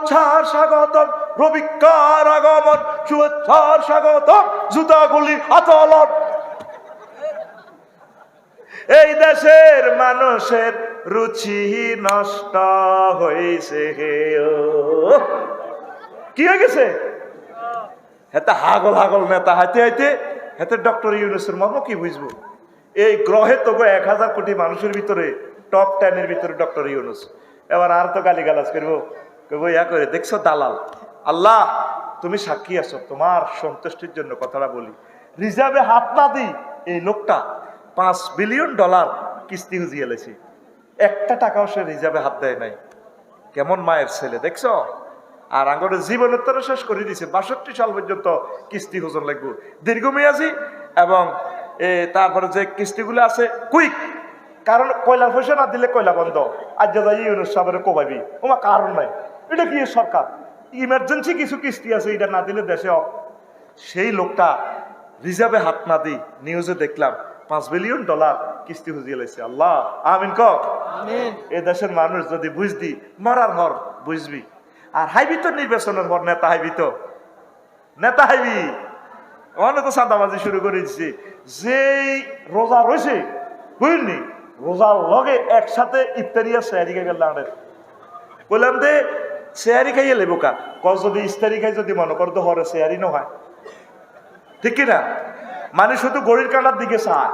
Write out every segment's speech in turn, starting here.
শুভেচ্ছার স্বাগতম, রবিকার আগমন, শুভেচ্ছার স্বাগতম, জুতাগুলি আচলন। এই দেশের মানুষের রুচি নষ্ট হয়েছে। কি হয়ে গেছে? হেতে হাগল হাগল নেতা হাইতে হাইতে হেতে ডক্টর ইউনূসের মর্ম কি বুঝবো? এই গ্রহে তো 1000 কোটি মানুষের ভিতরে টপ 10 এর ভিতরে ডক্টর ইউনূস। এবার আর তো গালিগালাজ করবো, ইয়া করে দেখছো দালাল। আল্লাহ তুমি সাক্ষী আছো, তোমার সন্তুষ্টির জন্য কথাটা বলি। রিজার্ভে হাত না দিই এই লোকটা $5 বিলিয়ন কিস্তি হুজিয়ে লেছে, একটা টাকাও সে রিজার্ভে হাত দেয় নাই। কেমন মায়ের ছেলে দেখছো? আর আঙ্গরের জীবনোত্তর শেষ করে দিছে, 62 সাল পর্যন্ত কিস্তি হোজন লাগবে, দীর্ঘমেয়াদী। এবং তারপরে যে কিস্তিগুলো আছে কুইক, কারণ কয়লার পয়সা না দিলে কয়লা বন্ধ। আজ যাই ইউনূস সাহেবের কোবাইবি, ওমা কারণ নাই। এটা কি সরকার? ইমার্জেন্সি কিছু কিস্তি আছে, এটা না দিলে দেশে সেই লোকটা রিজার্ভে হাত না দিই নিউজে দেখলাম $5 বিলিয়ন কিস্তি হুজিয়ে লাইছে। আল্লাহ আমিন ক। এ দেশের মানুষ যদি বুঝদি মরার হর বুঝবি। আর হাইবি তো নির্বাচনের পর নেতা হাইবি, তো নেতা হাইবি অনেক তো চাঁদাবাজি শুরু করে দিচ্ছে। যেই রোজা রয়েছে বুঝলি, রোজার লগে একসাথে ইফতারিয়া শেয়ারি খাই গেল। বললাম যে শেয়ারি খাইয়ে লেবো কা কস, যদি ইফতারি খাই যদি মনে করতো হরে শেয়ারি নয়, ঠিক কিনা? মানে শুধু গড়ির কাঁটার দিকে চায়,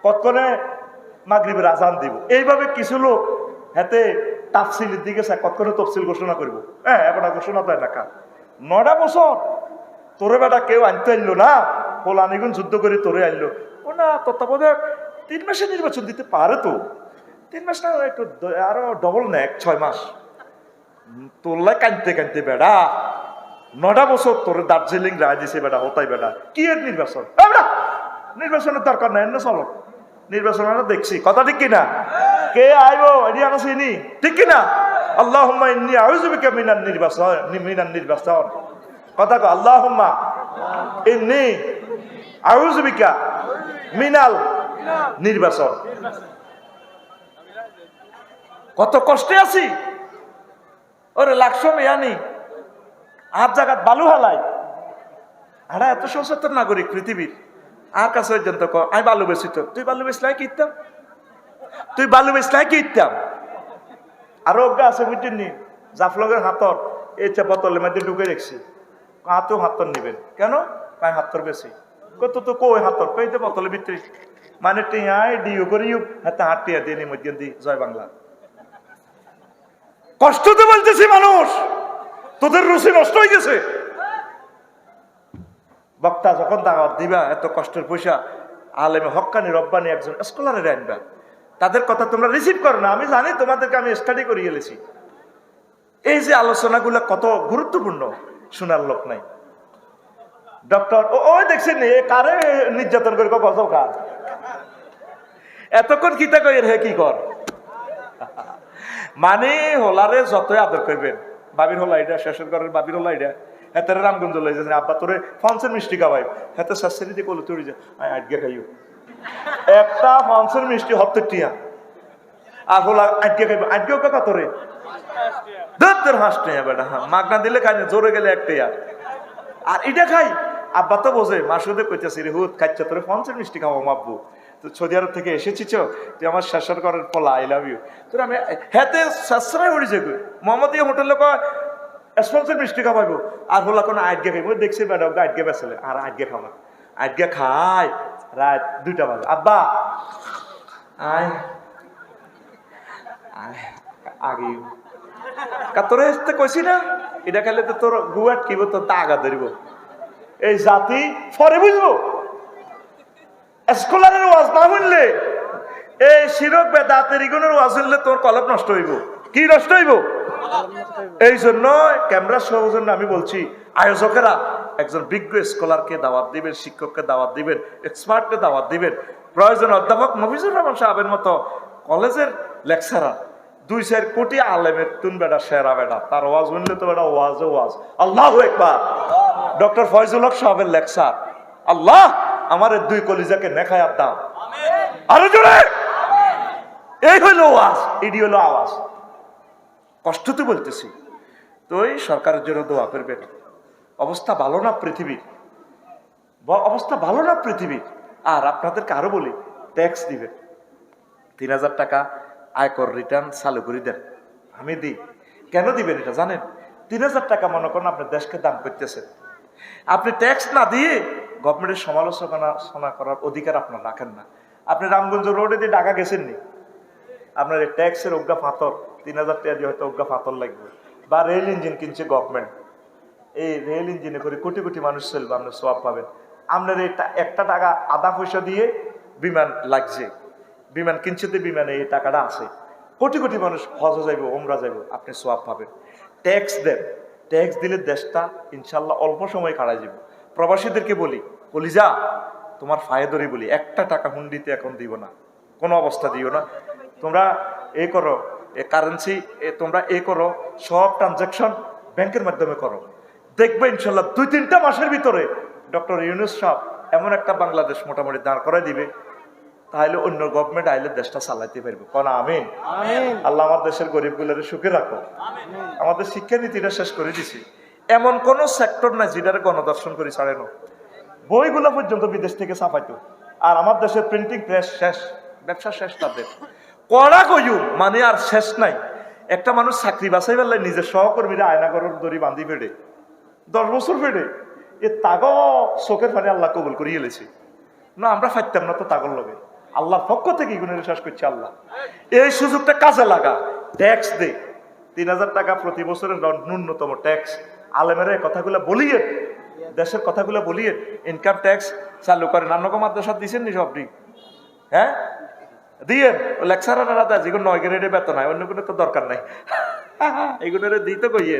কতক্ষণে মাগরিবের আজান দিব। এইভাবে কিছু লোক হাতে তাফসিলের দিকে চায়, কতক্ষণে তফসিল ঘোষণা করবো। হ্যাঁ এবার ঘোষণা তো এলাকা 9টা বছর তোরে বেটা কেউ আনতে আনলো না, পোলানিগুন যুদ্ধ করে তোরে আনলো। ও না, তত্ত্বাবধায়ক 3 মাসে নির্বাচন দিতে পারে তো। 3 মাস না, একটু আরো ডবল নেক 6 মাস। তোরলাই কানতে কানতে বেড়া 9টা বছর তোর দার্জিলিং রায় দিছে বেটা, হতাই বেটা কি এর নির্বাচন? নির্বাচনের দরকার নাই, এমনি চলো নির্বাচন আমরা দেখছি। কথা ঠিক কিনা? কে আইবো এটি আমরা চিনি, ঠিক কিনা? আল্লাহুম্মা ইন্নী আউযু বিকা মিনান নির্বাচন। কথা কো, আল্লাহুম্মা ইন্নী আউযু বিকা মিনাল নির্বাচন। কত কষ্টে আছি ওরে, লাকশো মেয়ানি আর জায়গা বালু হালাই। আরে এত সচেতন নাগরিক পৃথিবীর, আর কাছে পর্যন্ত আমি বালু বেশি, তো তুই বালু বেশলাই কি ইত্যাম, তুই বালু বেশলাই কি ইত্যাম। আরো অজ্ঞা আছে বুঝছেন, জাফলগের হাতর এই বোতলের মধ্যে ঢুকে রেখছি, হাতেও হাতর নিবেন কেন? কায় হাতর বেশি কত তো কই হাতর কইতে বোতলের ভিতরে, মানে টিয়াই ডিও করি হাতে হাত টিয়া দিয়ে মধ্যে দি জয় বাংলা। কষ্ট তো বলতেছি মানুষ, তোদের রুচি নষ্ট হয়ে গেছে। বক্তা যখন দাওয়াত দিবা, এত কষ্টের পয়সা আলেমে হক্কানি রব্বানি একজন স্কলারের আনবা, তাদের কথা তোমরা রিসিভ করো না। আমি জানি তোমাদেরকে আমি স্টাডি করে গেলেছি। এই যে আলোচনাগুলো কত গুরুত্বপূর্ণ, শোনার লোক নাই। ডক্টর ওই দেখছেন কারে নির্যাতন করে গজল কার, এতক্ষণ কিতা কই হে কি কর। মানে হোলারে যতই আদর করবেন, বাবির হোলা এটা, শেষের ঘরের বাবির হোলা এটা, হাতে রামগঞ্জ লই যাচ্ছেন আব্বা তোরে ফনসের মিষ্টি খাওয়াই, হাতে শাস্তি দিয়ে কলো তুই যা আটকে খাইও, একটা ফনসের মিষ্টি 70 টিয়া, আর হোলা আটকে খাইব, আটকেও কাকা তোরে ধর হাঁস টিয়া বেটা, মাগনা দিলে খাই না, জোরে গেলে একটা। আর এটা খাই, আব্বা তো বোঝে, মাসুদে কইতেছি রে হুদ খাইছে তোরে ফনসের মিষ্টি খাওয়া মাব্বু, তো সৌদি আরব থেকে এসেছিস তুই আমার শেষের ঘরের পোলা, আই লাভ ইউ। তোর আমি হেতে শেষরাই উড়িছে মোহাম্মদিয়া হোটেলে কয় স্পন্সর মিষ্টি খাওয়াইবো, আর হলা কোনো আটকে খাইব, দেখছি ম্যাডাম আটকে বেসলে, আর আটকে খাওয়া আটকে খাই রাত 2টা বাজে, আব্বা আয় আগে তোরে কইছি না এটা খাইলে তো তোর গুয়াট কিব, তোর তা আগা ধরিব। এই জাতি পরে বুঝবো, স্কলারের ওয়াজ না শুনলে, এই শিরক বেদাতের ইগুনের ওয়াজ শুনলে তোর কলব নষ্ট হইব। কি নষ্ট হইব? এই জন্য ক্যামেরা সহ জন্য আমি বলছি, আয়োজকেরা একজন বিজ্ঞ স্কলারকে দাওয়াত দিবেন, শিক্ষককে দাওয়াত দিবেন, এক্সপার্টকে দাওয়াত দিবেন। প্রয়োজন অধ্যাপক মফিজুর রহমান সাহেবের মতো কলেজের লেকচারার, 2-4 কোটি আলেমের তুন বেটা সেরা বেটা, তার ওয়াজ শুনলে তো বেটা ওয়াজে ওয়াজ। আল্লাহু আকবার। ডক্টর ফয়জুল হক সাহেবের লেকচার, আল্লাহ আমার 2 কলিজাকে নেখায়াত দাও, আরো জোরে। এই হইল ওয়াজ, এডি হলো আওয়াজ। কষ্ট তো বলতেছি, তো এই সরকারের জন্য দোয়া করবেন। অবস্থা ভালো না পৃথিবীর, অবস্থা ভালো না পৃথিবীর। আর আপনাদেরকে আরো বলি, ট্যাক্স দিবেন। 3000 টাকা আয়কর রিটার্ন চালু করে দেন, আমি দিই। কেন দিবেন এটা জানেন? 3000 টাকা মনে করেন আপনি দেশকে দান করতেছেন, আপনি ট্যাক্স না দিয়ে গভর্নমেন্টের সমালোচনা করার অধিকার আপনার রাখেন না। আপনি রামগঞ্জ রোডে দিয়ে ঢাকা গেছেন নি, আপনার এই ট্যাক্সের অজ্ঞা ফাতর 3000 টাকা দিয়ে হয়তো অজ্ঞা ফাতর লাগবে। বা রেল ইঞ্জিন কিনছে গভর্নমেন্ট, এই রেল ইঞ্জিনে করে কোটি কোটি মানুষ চলবে, আপনার সোয়াব পাবেন। আপনার এই একটা টাকা আধা পয়সা দিয়ে বিমান লাগছে, বিমান কিনছে, বিমানে এই টাকাটা আছে, কোটি কোটি মানুষ হজ যাইব, ওমরা যাইব, আপনি সোয়াব পাবেন। ট্যাক্স দেন, ট্যাক্স দিলে দেশটা ইনশাল্লাহ অল্প সময় কাটা যাবে। প্রবাসীদেরকে বলি, কলিজা তোমার ফায়দরি বলি, একটা টাকা হুন্ডিতে এখন দিব না, কোনো অবস্থা দিও না। তোমরা এ করো, এ কারেন্সি তোমরা এ করো, সব ট্রানজাকশন ব্যাংকের মাধ্যমে করো, দেখবে ইনশাল্লাহ 2-3টা মাসের ভিতরে ডক্টর ইউনূস সাহেব এমন একটা বাংলাদেশ মোটামুটি দাঁড় করাই দিবে, তাহলে অন্য গভর্নমেন্ট আইলে দেশটা চালাইতে পারবে। কোন আমিন। আল্লাহ আমার দেশের গরিবগুলোর সুখে রাখো। আমাদের শিক্ষানীতিটা শেষ করে দিছি, এমন কোন সেক্টর নাই যেটারে গণদর্শন করে ছাড়েনো, বইগুলো পর্যন্ত বিদেশ থেকে ছাপাইতো। আর আমার দেশের প্রিন্টিং প্রেস শেষ, ব্যবসা শেষ তাদের। কড়া কইউ মানে আর শেষ নাই। একটা মানুষ চাকরি বাছাই পেলে নিজের সহকর্মীরা আয়নাগরের দড়ি বান্ধি ফেড়ে 10 বছর ফেড়ে, এ তাগ চোখের পানি আল্লাহ কবুল করিয়ে এলেছি না, আমরা ফাইতাম না তো তাগর লগে। আল্লাহর পক্ষ থেকে গুণের শেষ করছে আল্লাহ। এই সুযোগটা কাজে লাগা, ট্যাক্স দে। 3000 টাকা প্রতি বছরের ন্যূনতম ট্যাক্স। আলেমেরা কথাগুলো বলিয়ে, দেশের কথাগুলো বলিয়ে ইনকাম ট্যাক্স চালু করেন। আপনাকে মাদ্রাসা দিচ্ছেন নি সব দিক? হ্যাঁ দিয়ে লেকচারাররা দেয়, যেগুলো 9 গ্রেডে বেতন হয়, অন্য কোনো তো দরকার নাই, এগুলোরে দিতে কইয়ে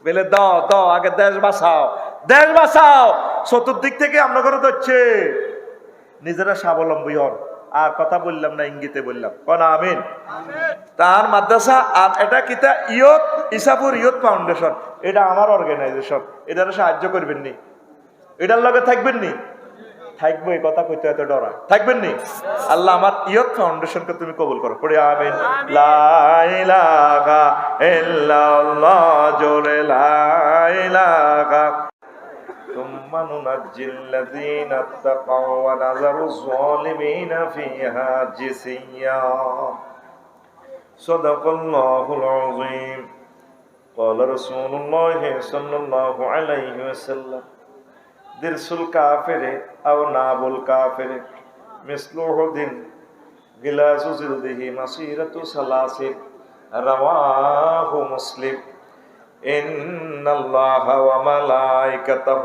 বেলে দাও দাও, আগে দেশ বাঁচাও, দেশ বাঁচাও। চতুর্দিক থেকে আমরা করে ধরছে, নিজেরা স্বাবলম্বী হন। আর কথা বললাম না, ইঙ্গিতে বললাম। কোন আমিন। তার মাদ্রাসা আর এটা কিতা ইয়ত ইসাপুর ইয়ত ফাউন্ডেশন, এটা আমার অর্গানাইজেশন, এটারে সাহায্য করবেন নি, এটার লগে থাকবেন নি? থাকবো, এই কথা কইতে এত ডরা থাকবেন নি? আল্লাহ আমার ইয়ত ফাউন্ডেশনকে তুমি কবুল করো, পড়ে আমিন। লা ইলাহা ইল্লাল্লাহ, জোরে লা ইলাহা। ثم ننجي الذين اتقوا ونذر الظالمين فيها جثيا صدق الله العظيم قال رسول الله صلى الله عليه وسلم درس الكافر أو ناب الكافر مثل أحد غلاظ جلده مسيرة سلاسل رواه مسلم إن الله وملائكته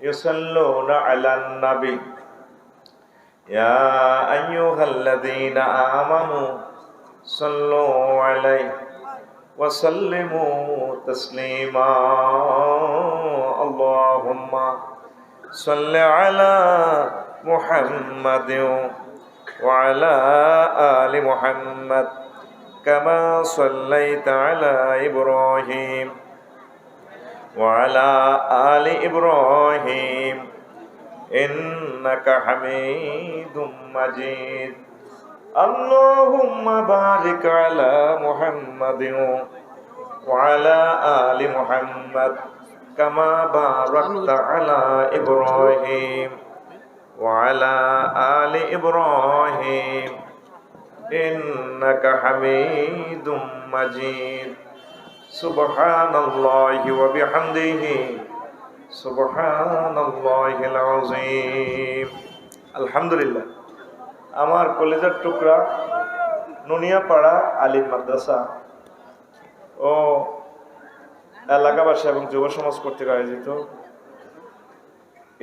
يصلون على النبي يا أيها الذين آمنوا صلوا عليه وسلموا تسليما اللهم صل على محمد وعلى آل محمد كما صليت على إبراهيم وعلى آل إبراهيم إنك حميد مجيد اللهم بارك على محمد وعلى آل محمد كما باركت على إبراهيم وعلى آل إبراهيم إنك حميد مجيد سبحان الله وبحمده سبحان الله العظيم الحمد لله আমার কলেজের টুকরা নুনিয়াপাড়া আলিম মাদ্রাসা ও এলাকাবাসী এবং যুব সমাজ কর্তৃক আয়োজিত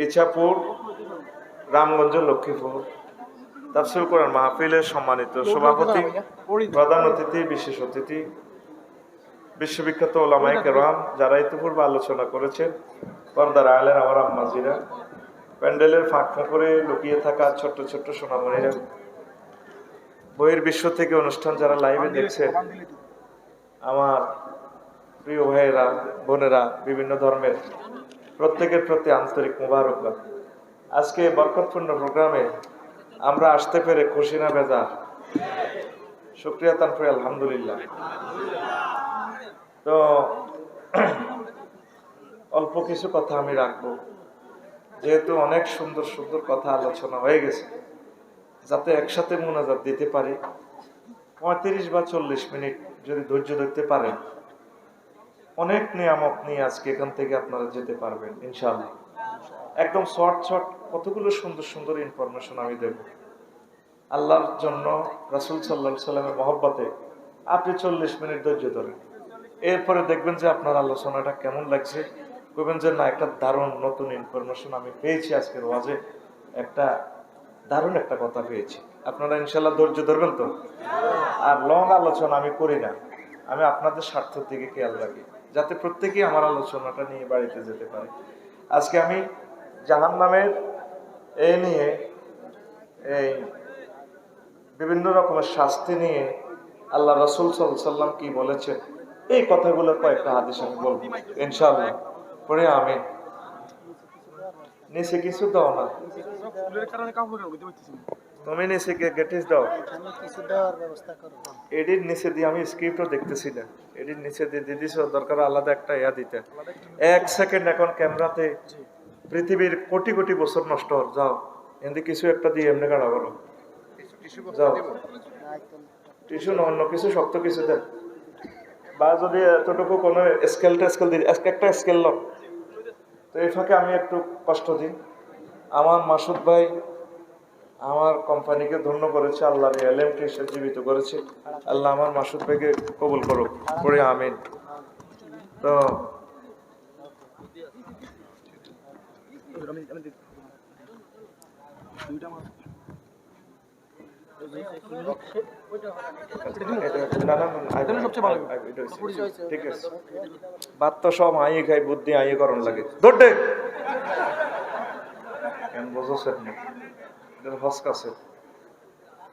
ইছাপুর রামগঞ্জ লক্ষ্মীপুর তাফসীর কোরআন মাহফিলের সম্মানিত সভাপতি, প্রধান অতিথি, বিশেষ অতিথি, বিশ্ববিখ্যাত ওলামায়ে কেরাম যারা ইতিপূর্বে আলোচনা করেছেন, পর্দার আলের আমার আম্মাজিরা, প্যান্ডেলের ফাঁক করে লুকিয়ে থাকা ছোট্ট ছোট্ট সোনামণিরা, বইয়ের বিশ্ব থেকে অনুষ্ঠান যারা লাইভে দেখছেন, আমার প্রিয় ভাইয়েরা, বোনেরা, বিভিন্ন ধর্মের প্রত্যেকের প্রতি আন্তরিক মোবারকবাদ। আজকে বরকতপূর্ণ প্রোগ্রামে আমরা আসতে পেরে খুশি না বেজার? শুকরিয়া তান করি আলহামদুলিল্লাহ। তো অল্প কিছু কথা আমি রাখবো, যেহেতু অনেক সুন্দর সুন্দর কথা আলোচনা হয়ে গেছে, যাতে একসাথে মোনাজাত দিতে পারি। 35 বা 40 মিনিট যদি ধৈর্য ধরতে পারেন, অনেক নিয়ামত নিয়ে আজকে এখান থেকে আপনারা যেতে পারবেন ইনশাআল্লাহ। একদম শর্ট শর্ট কতগুলো সুন্দর সুন্দর ইনফরমেশন আমি দেব আল্লাহর জন্য, রাসূল সাল্লাল্লাহু আলাইহি সাল্লামের মহব্বতে। আপনি 40 মিনিট ধৈর্য ধরেন, এরপরে দেখবেন যে আপনার আলোচনাটা কেমন লাগছে। বলবেন যে না, একটা দারুণ নতুন ইনফরমেশন আমি পেয়েছি আজকের ওয়াজে, একটা দারুণ একটা কথা পেয়েছি। আপনারা ইনশাআল্লাহ ধৈর্য ধরবেন তো? আর লং আলোচনা আমি করি না, আমি আপনাদের স্বার্থের দিকে খেয়াল রাখি, যাতে প্রত্যেকেই আমার আলোচনাটা নিয়ে বাড়িতে যেতে পারে। আজকে আমি জাহান্নামের এই নিয়ে, এই বিভিন্ন রকমের শাস্তি নিয়ে আল্লাহ রাসূল সাল্লাল্লাহু আলাইহি সাল্লাম কি বলেছেন, এই কথাগুলো কয়েকটা হাদিস আমি বলবো ইনশাআল্লাহ। পরে আমি নিচে কিছু দাও না, তুমি নিচে গেটিস দাও, এডির নিচে দিয়ে আমি স্ক্রিপ্টও দেখতেছি না, এডির নিচে দিয়ে দিদিস, দরকার আলাদা একটা ইয়া দিতে। 1 সেকেন্ড এখন ক্যামেরাতে পৃথিবীর কোটি কোটি বছর নষ্ট হল, যাও এমনি কিছু একটা দিয়ে এমনি কাটা বলো, যাও টিস্যু না অন্য কিছু শক্ত কিছু দেন, বা যদি এতটুকু কোনো স্কেল দিই, একটা স্কেল লোক। তো এই ফাঁকে আমি একটু কষ্ট দিই। আমার মাসুদ ভাই আমার কোম্পানিকে ধন্য করেছে, আল্লাহর এলেমকে সে জীবিত করেছে। আল্লাহ আমার মাসুদ ভাইকে কবুল করুক, পড়ে আমিন। তো ঠিক আছে, ভাত তো সব আইয়ে খাই, বুদ্ধি আইয়ে করণ লাগে। দৌড়ে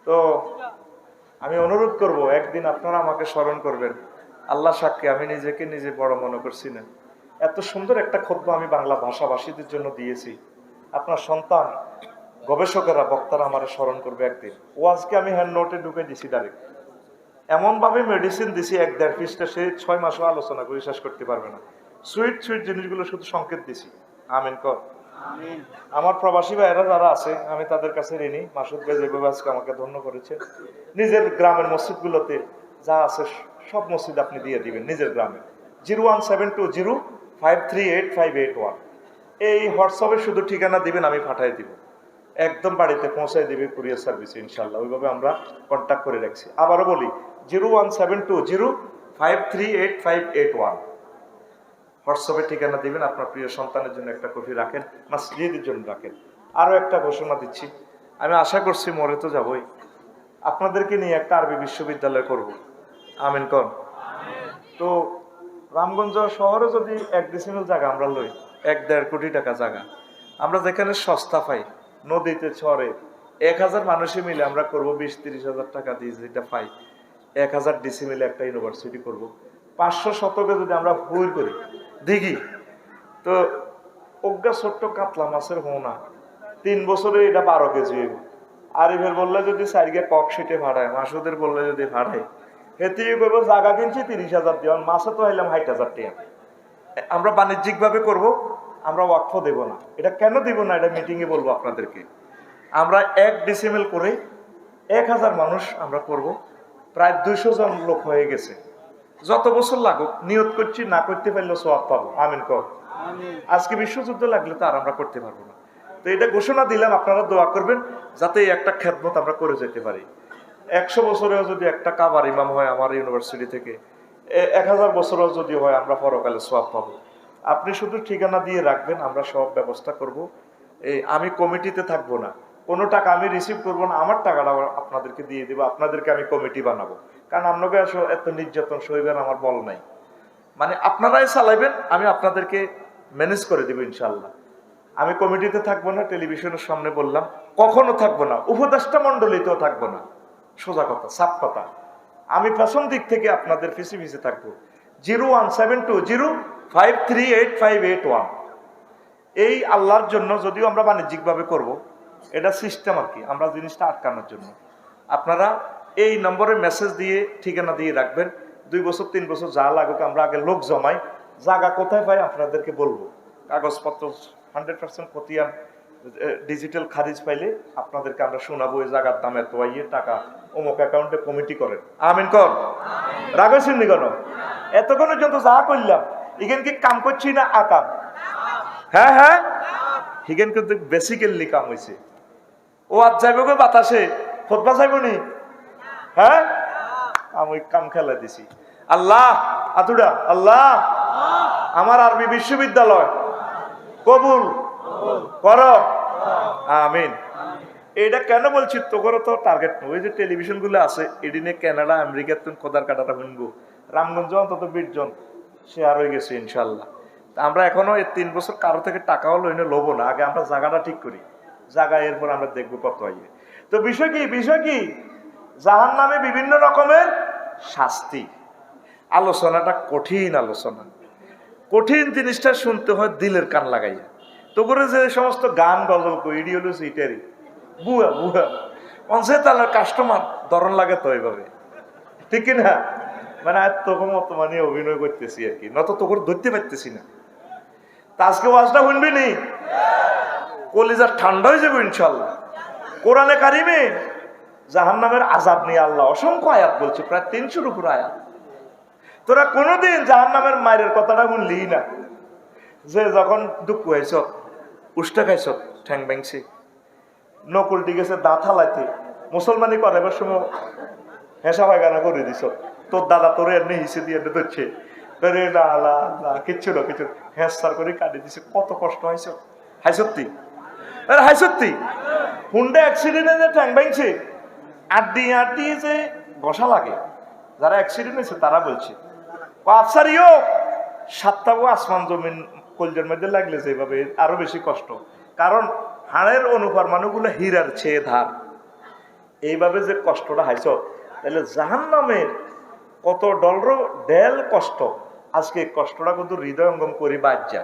তো আমি অনুরোধ করব, একদিন আপনারা আমাকে স্মরণ করবেন। আল্লাহ সাক্ষী, আমি নিজেকে নিজে বড় মনে করছি না। এত সুন্দর একটা খুতবা আমি বাংলা ভাষাভাষীদের জন্য দিয়েছি। আপনার সন্তান, গবেষকেরা, বক্তারা আমার স্মরণ করবে একদিন। ওয়াজকে আমি হ্যান্ড নোটে ঢুকে দিছি ডাইরেক্ট, এমন ভাবে মেডিসিন দিছি 1-1.5 পৃষ্ঠা, সে 6 মাসও আলোচনা করে শেষ করতে পারবে না। সুইট সুইট জিনিসগুলো শুধু সংকেত দিছি। আমিন কর। আমার প্রবাসী ভাইয়েরা যারা আছে, আমি তাদের কাছে ঋণী। মাসুদ ভাই যেভাবে আজকে আমাকে ধন্য করেছে, নিজের গ্রামের মসজিদগুলোতে যা আছে সব মসজিদ আপনি দিয়ে দিবেন নিজের গ্রামে। 01720538581 এই হোয়াটসঅ্যাপে শুধু ঠিকানা দিবেন, আমি পাঠিয়ে দিব, একদম বাড়িতে পৌঁছায় দিবে কুরিয়ার সার্ভিস ইনশাল্লাহ। ওইভাবে আমরা কন্ট্যাক্ট করে রাখছি। আবারও বলি, 01720538581 হোয়াটসঅ্যাপে ঠিকানা দিবেন। আপনার প্রিয় সন্তানের জন্য একটা কপি রাখেন, মসজিদের জন্য রাখেন। আরও একটা ঘোষণা দিচ্ছি, আমি আশা করছি মরে তো যাবই, আপনাদেরকে নিয়ে একটা আরবি বিশ্ববিদ্যালয় করব। আমিন কর। তো রামগঞ্জ শহরে যদি 1 ডিসিমেল জায়গা আমরা লই, 1-1.5 কোটি টাকা জায়গা, আমরা যেখানে সস্তা পাই, নদীতে ছড়ে 1000 মানুষে মিলে আমরা করব 20-30 হাজার টাকা দিয়ে, যেটা পাই 1000 ডিসিমেলে একটা ইউনিভার্সিটি করব। 500 শতকে যদি আমরা হুইল করি দিঘি, তো অজ্ঞা ছোট্ট কাতলা মাছের হোনা 3 বছরে এটা 12 কেজি হইব। আরিফের বললে যদি 4 গে কক শিটে ভাড়ায়, মাসুদের বললে যদি ভাড়ায়, হেতি করব জায়গা কিনছি 30,000 দিয়ে, মাছে তো হইলাম 60,000 টাকা। আমরা বাণিজ্যিক ভাবে করব, আমরা ওয়াকফ দেব না। এটা কেন দিব না, এটা মিটিং এ বলবো আপনাদেরকে। আমরা 1 ডিসিমেল করে 1000 মানুষ আমরা করব, প্রায় 200 জন লোক হয়ে গেছে। যত বছর লাগুক নিয়ত করছি, না করতে পারলেও সওয়াব পাবো। আমিন কর। আজকে বিশ্বযুদ্ধ লাগলে তো আর আমরা করতে পারবো না। তো এটা ঘোষণা দিলাম, আপনারা দোয়া করবেন যাতে এই একটা খেদমত আমরা করে যেতে পারি। 100 বছরেও যদি একটা কাবার ইমাম হয় আমার ইউনিভার্সিটি থেকে, 1000 বছরেও যদি হয়, আমরা পরকালে সওয়াব পাবো। আপনি শুধু ঠিকানা দিয়ে রাখবেন, আমরা সব ব্যবস্থা করব। আমি কমিটিতে থাকবো না, কোনো টাকা আমি রিসিভ করবো না, আমার টাকাটা আপনাদেরকে দিয়ে দেবো, আপনাদেরকে আমি কমিটি বানাবো। কারণ আপনাকে এত নির্যাতন সইবেন আমার বল নাই, মানে আপনারাই চালাইবেন, আমি আপনাদেরকে ম্যানেজ করে দেবো ইনশাল্লাহ। আমি কমিটিতে থাকবো না, টেলিভিশনের সামনে বললাম, কখনো থাকবো না, উপদেষ্টা মন্ডলীতেও থাকবো না। সোজা কথা, সাফ কথা। আমি পেছন দিক থেকে আপনাদের পিছিয়ে থাকবো। 01720538581 এই আল্লাহর জন্য, যদিও আমরা বাণিজ্যিক ভাবে করব, এটা সিস্টেম আর কি, আমরা জিনিসটা আটকানোর জন্য। আপনারা এই নম্বরে মেসেজ দিয়ে ঠিকানা দিয়ে রাখবেন। 2 বছর 3 বছর যা লাগুক, আমরা আগে লোক জমাই, জায়গা কোথায় পাই আপনাদেরকে বলবো। কাগজপত্র 100% খতিয়ান ডিজিটাল খারিজ পাইলে আপনাদেরকে আমরা শোনাবো এই জায়গার দাম এত টাকা অমুক অ্যাকাউন্টে কমিটি করেন। আমিন কর। রাগের শুননি কেন? এতক্ষণ পর্যন্ত যা করলাম এখান কি কাম করছি না আকাম? হ্যাঁ হ্যাঁ, এখান কিন্তু বেসিক্যালি কাম হয়েছে। ও আজ যাইব গো বাতাসে, খোদবা যাইব নি? হ্যাঁ, আমি কাম খেলা দিছি। আল্লাহ আতুডা, আল্লাহ আমার আরবি বিশ্ববিদ্যালয় কবুল কর, আমিন। এটা কেন বলছি, তোর তো টার্গেট নয়। ওই যে টেলিভিশন গুলো আছে এদিনে কানাডা আমেরিকার তুমি খোদার কাটাটা শুনবো, রামগঞ্জ অন্তত 20 জন শেয়ার হয়ে গেছে ইনশাল্লাহ। আমরা এখনো এই 3 বছর কারো থেকে টাকাও লইনে লোবো না, আগে আমরা জায়গাটা ঠিক করি, জায়গা এরপর আমরা দেখবো কত হয়। তো বিষয় কি জাহান নামে বিভিন্ন রকমের শাস্তি। আলোচনাটা কঠিন আলোচনা, কঠিন জিনিসটা শুনতে হয় দিলের কান লাগাইয়া। তো করে যে সমস্ত গান গজল করি হলো সেইটারই বুয়া বুয়া অংশে তাহলে কাস্টমার ধরন লাগে তো এইভাবে, ঠিক না? মানে আর তোকে মতো মানে অভিনয় করতেছি আর কি, নত তো করে ধরতে পারতেছি না। তা আজকে ওয়াজটা শুনবি নি? কলিজা ঠান্ডা হয়ে যাবে ইনশাল্লাহ। কোরআনে কারিমে জাহান্নামের আযাব নিয়ে আল্লাহ অসংখ্য আয়াত বলছে, প্রায় 300-র উপর আয়াত। তোরা কোনোদিন জাহান্নামের মায়ের কথাটা শুনলি না? যে যখন দুঃখ হয়েছ, উষ্টা খাইছ, ঠ্যাং ব্যাংছি, নকুলটি গেছে দাঁত হালাইতে, মুসলমানি করাবার সময় হেসা পায়খানা করে দিছ, তোর দাদা তোর এমনি হিসে দিয়ে ধরছে, না কিচ্ছু না কিছু হেসার করে কাটি দিছে। কত কষ্ট হয়েছ, হাই সত্যি, হাই সত্যি। হুন্ডা অ্যাক্সিডেন্টে যে ঠ্যাং ব্যাংছে, আড্ডি যে বসা লাগে, যারা অ্যাক্সিডেন্ট হয়েছে তারা বলছে আফসার ইও 7টা আসমান জমিন কলজের মধ্যে লাগলে যেভাবে আরো বেশি কষ্ট, কারণ হাড়ের অনুপরমাণুগুলো হীরার চেয়ে ধার। এইভাবে যে কষ্টটা হাইছ, তাহলে জাহান্নামের কত ডেল কষ্ট। আজকে কষ্টটা কিন্তু হৃদয়ঙ্গম করি বাদ যা।